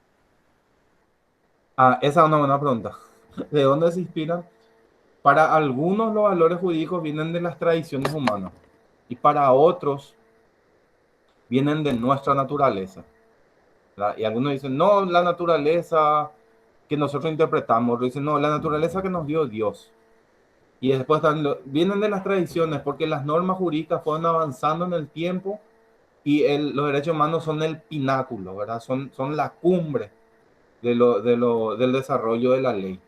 Esa es una buena pregunta. ¿De dónde se inspiran? Para algunos los valores jurídicos vienen de las tradiciones humanas y para otros vienen de nuestra naturaleza, ¿verdad? Y algunos dicen, no, la naturaleza que nosotros interpretamos, otros dicen, no, la naturaleza que nos dio Dios. Y después vienen de las tradiciones porque las normas jurídicas fueron avanzando en el tiempo y los derechos humanos son el pináculo, ¿verdad? Son la cumbre del desarrollo de la ley.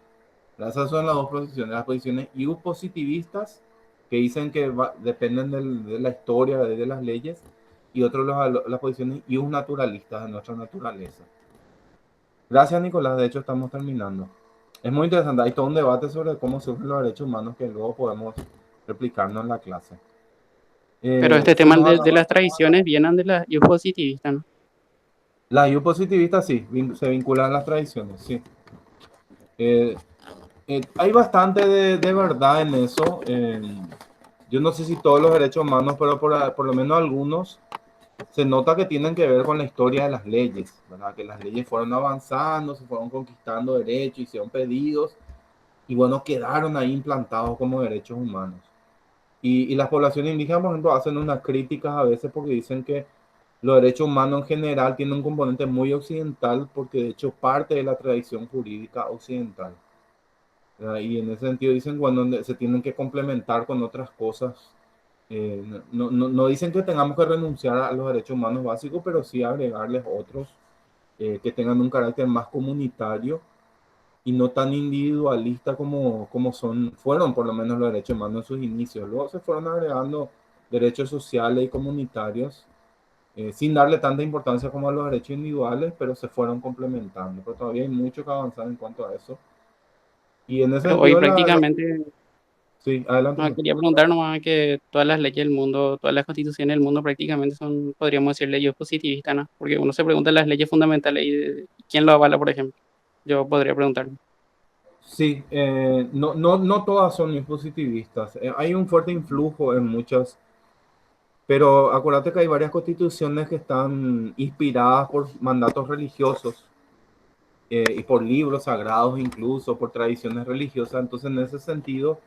Esas son las dos posiciones, las posiciones positivistas que dicen que dependen de la historia, de las leyes, y otros las posiciones naturalistas de nuestra naturaleza. Gracias, Nicolás. De hecho, estamos terminando. Es muy interesante. Hay todo un debate sobre cómo surgen los derechos humanos que luego podemos replicarnos en la clase. Pero este tema de las tradiciones vienen de las positivistas, ¿no? Las positivistas sí, se vinculan a las tradiciones, sí. Hay bastante de verdad en eso. Yo no sé si todos los derechos humanos, pero por lo menos algunos se nota que tienen que ver con la historia de las leyes, ¿verdad? Que las leyes fueron avanzando, se fueron conquistando derechos, hicieron pedidos y bueno, quedaron ahí implantados como derechos humanos. Y las poblaciones indígenas, por ejemplo, hacen unas críticas a veces porque dicen que los derechos humanos en general tienen un componente muy occidental porque de hecho parte de la tradición jurídica occidental. Y en ese sentido dicen cuando se tienen que complementar con otras cosas. No dicen que tengamos que renunciar a los derechos humanos básicos, pero sí agregarles otros que tengan un carácter más comunitario y no tan individualista como fueron por lo menos los derechos humanos en sus inicios. Luego se fueron agregando derechos sociales y comunitarios sin darle tanta importancia como a los derechos individuales, pero se fueron complementando. Pero todavía hay mucho que avanzar en cuanto a eso. Y en ese Pero hoy sentido, prácticamente, sí, adelante. no, quería preguntar nomás que todas las leyes del mundo, todas las constituciones del mundo prácticamente son, podríamos decir, leyes positivistas, ¿no? Porque uno se pregunta las leyes fundamentales y quién lo avala, por ejemplo. Yo podría preguntar. Sí, no todas son muy positivistas. Hay un fuerte influjo en muchas, pero acuérdate que hay varias constituciones que están inspiradas por mandatos religiosos y por libros sagrados, incluso por tradiciones religiosas. Entonces, en ese sentido,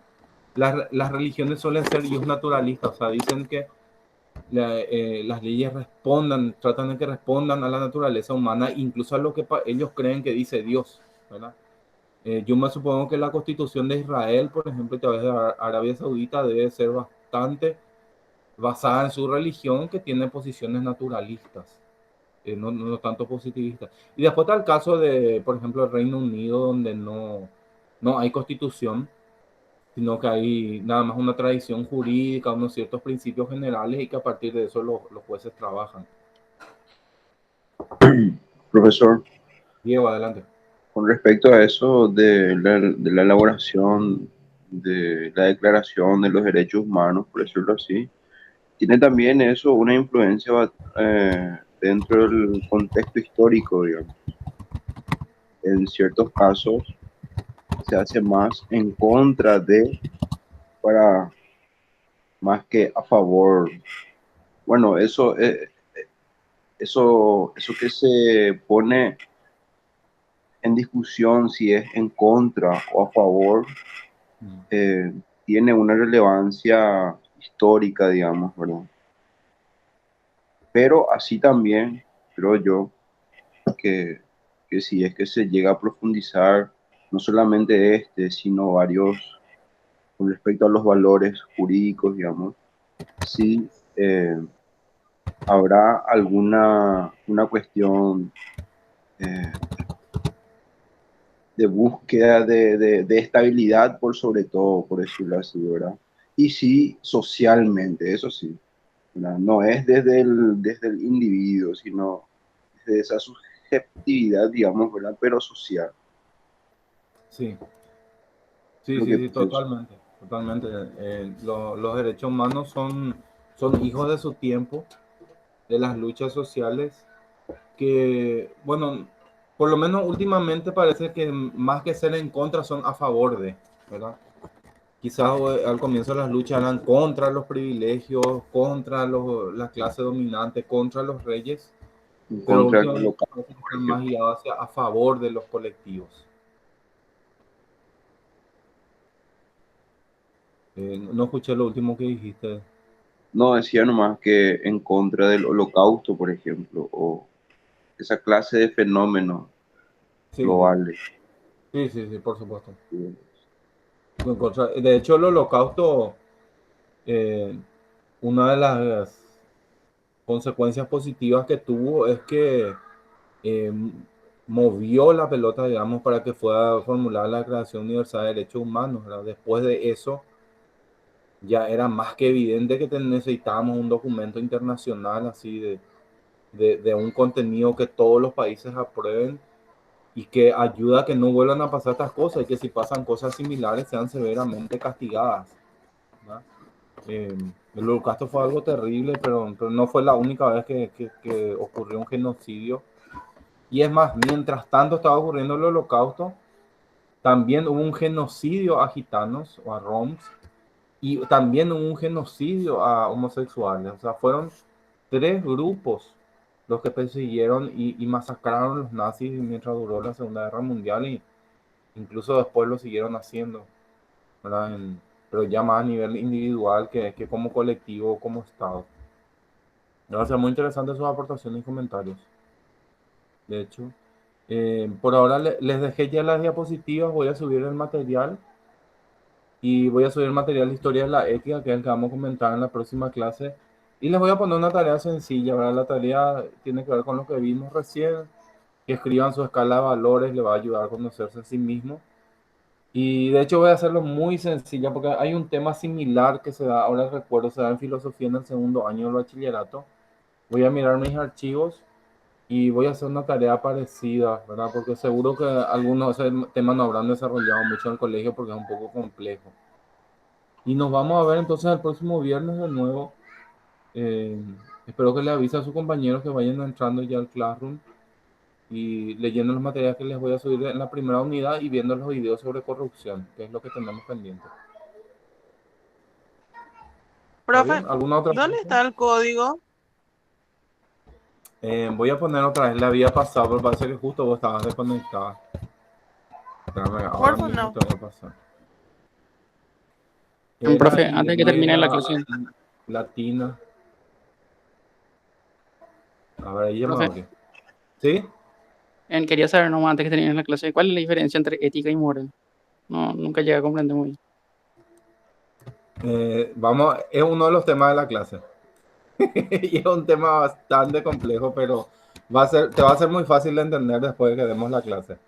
las religiones suelen ser naturalistas, o sea, dicen que las leyes tratan de que respondan a la naturaleza humana, incluso a lo que ellos creen que dice Dios, ¿verdad? Yo me supongo que la constitución de Israel, por ejemplo, y tal vez de Arabia Saudita, debe ser bastante basada en su religión, que tiene posiciones naturalistas, no tanto positivistas. Y después está el caso de, por ejemplo, el Reino Unido, donde no hay constitución, sino que hay nada más una tradición jurídica, unos ciertos principios generales y que a partir de eso los jueces trabajan. Profesor, Diego, adelante. con respecto a eso de la elaboración de la Declaración de los Derechos Humanos, por decirlo así, tiene también eso una influencia dentro del contexto histórico, digamos. En ciertos casos se hace más en contra de, para más que a favor. Bueno, eso que se pone en discusión si es en contra o a favor, tiene una relevancia histórica, digamos, ¿verdad? Pero así también creo yo que si es que se llega a profundizar no solamente sino varios con respecto a los valores jurídicos, digamos, sí habrá una cuestión de búsqueda de estabilidad por sobre todo, por decirlo así, ¿verdad? Y sí, socialmente, eso sí, ¿verdad? No es desde el individuo, sino desde esa subjetividad, digamos, ¿verdad? Pero social. Sí, Lo sí, que sí, pienso. totalmente. Los derechos humanos son hijos de su tiempo, de las luchas sociales, que, bueno, por lo menos últimamente parece que más que ser en contra son a favor de, ¿verdad? Quizás al comienzo las luchas eran contra los privilegios, contra la clase dominante, contra los reyes, en pero contra del últimamente holocausto, parece que por están más ejemplo. guiados a favor de los colectivos. No escuché lo último que dijiste. No, decía nomás que en contra del holocausto, por ejemplo, o esa clase de fenómenos Sí, sí, globales. sí, sí, sí, por supuesto. Sí. De hecho, el holocausto, eh, una de las consecuencias positivas que tuvo es que eh, movió la pelota, digamos, para que pueda formular la Declaración Universal de Derechos Humanos, ¿verdad? Después de eso, ya era más que evidente que necesitábamos un documento internacional así de un contenido que todos los países aprueben y que ayuda a que no vuelvan a pasar estas cosas y que si pasan cosas similares sean severamente castigadas, ¿verdad? El holocausto fue algo terrible, pero no fue la única vez que ocurrió un genocidio. Y es más, mientras tanto estaba ocurriendo el holocausto, también hubo un genocidio a gitanos o a roms y también hubo un genocidio a homosexuales. O sea, fueron tres grupos los que persiguieron y masacraron a los nazis mientras duró la Segunda Guerra Mundial y incluso después lo siguieron haciendo, ¿verdad? Pero ya más a nivel individual que como colectivo o como Estado. Gracias, muy interesante sus aportaciones y comentarios. De hecho, por ahora les dejé ya las diapositivas, voy a subir el material y voy a subir el material de historia de la ética, que es el que vamos a comentar en la próxima clase. Y les voy a poner una tarea sencilla, ¿verdad? La tarea tiene que ver con lo que vimos recién, que escriban su escala de valores, le va a ayudar a conocerse a sí mismo. Y de hecho voy a hacerlo muy sencilla porque hay un tema similar que se da, ahora recuerdo, se da en filosofía en el segundo año del bachillerato. Voy a mirar mis archivos y voy a hacer una tarea parecida, ¿verdad? Porque seguro que algunos de esos temas no habrán desarrollado mucho en el colegio porque es un poco complejo. Y nos vamos a ver entonces el próximo viernes de nuevo. Eh, Espero que le avise a sus compañeros que vayan entrando ya al Classroom y leyendo los materiales que les voy a subir en la primera unidad y viendo los videos sobre corrupción, que es lo que tenemos pendiente. ¿Está Profe, bien? ¿Alguna otra ¿dónde cosa? está el código? Voy a poner otra vez la vía pasada, pero parece que justo vos estabas desconectada. Espérame, ahora Porfa, mismo no. te voy a pasar. Era Profe, antes de que termine la Irena clase, Latina. A ver, ahí ya me profe, abrió. ¿Sí? quería saber nomás antes que termine la clase, ¿cuál es la diferencia entre ética y moral? No, nunca llegué a comprender muy bien. Vamos, es uno de los temas de la clase. Y es un tema bastante complejo, pero te va a ser muy fácil de entender después de que demos la clase.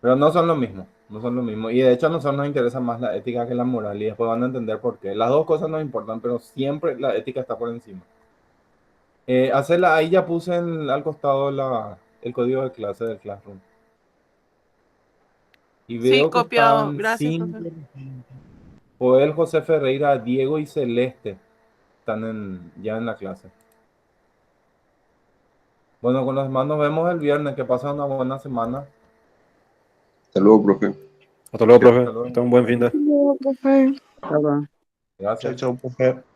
Pero no son lo mismo, no son lo mismo. Y de hecho a nosotros nos interesa más la ética que la moral y después van a entender por qué. Las dos cosas nos importan, pero siempre la ética está por encima. Ahí ya puse al costado el código de clase del Classroom. Y Sí, veo que copiado. están Gracias, profe. Joel, José Ferreira, Diego y Celeste. Están ya en la clase. Bueno, con los demás nos vemos el viernes. Que pasen una buena semana. Hasta luego, profe. Hasta luego, Hasta profe. luego. Tenga un buen fin de. No, profe. Hasta luego. Gracias. Chao, chao, profe.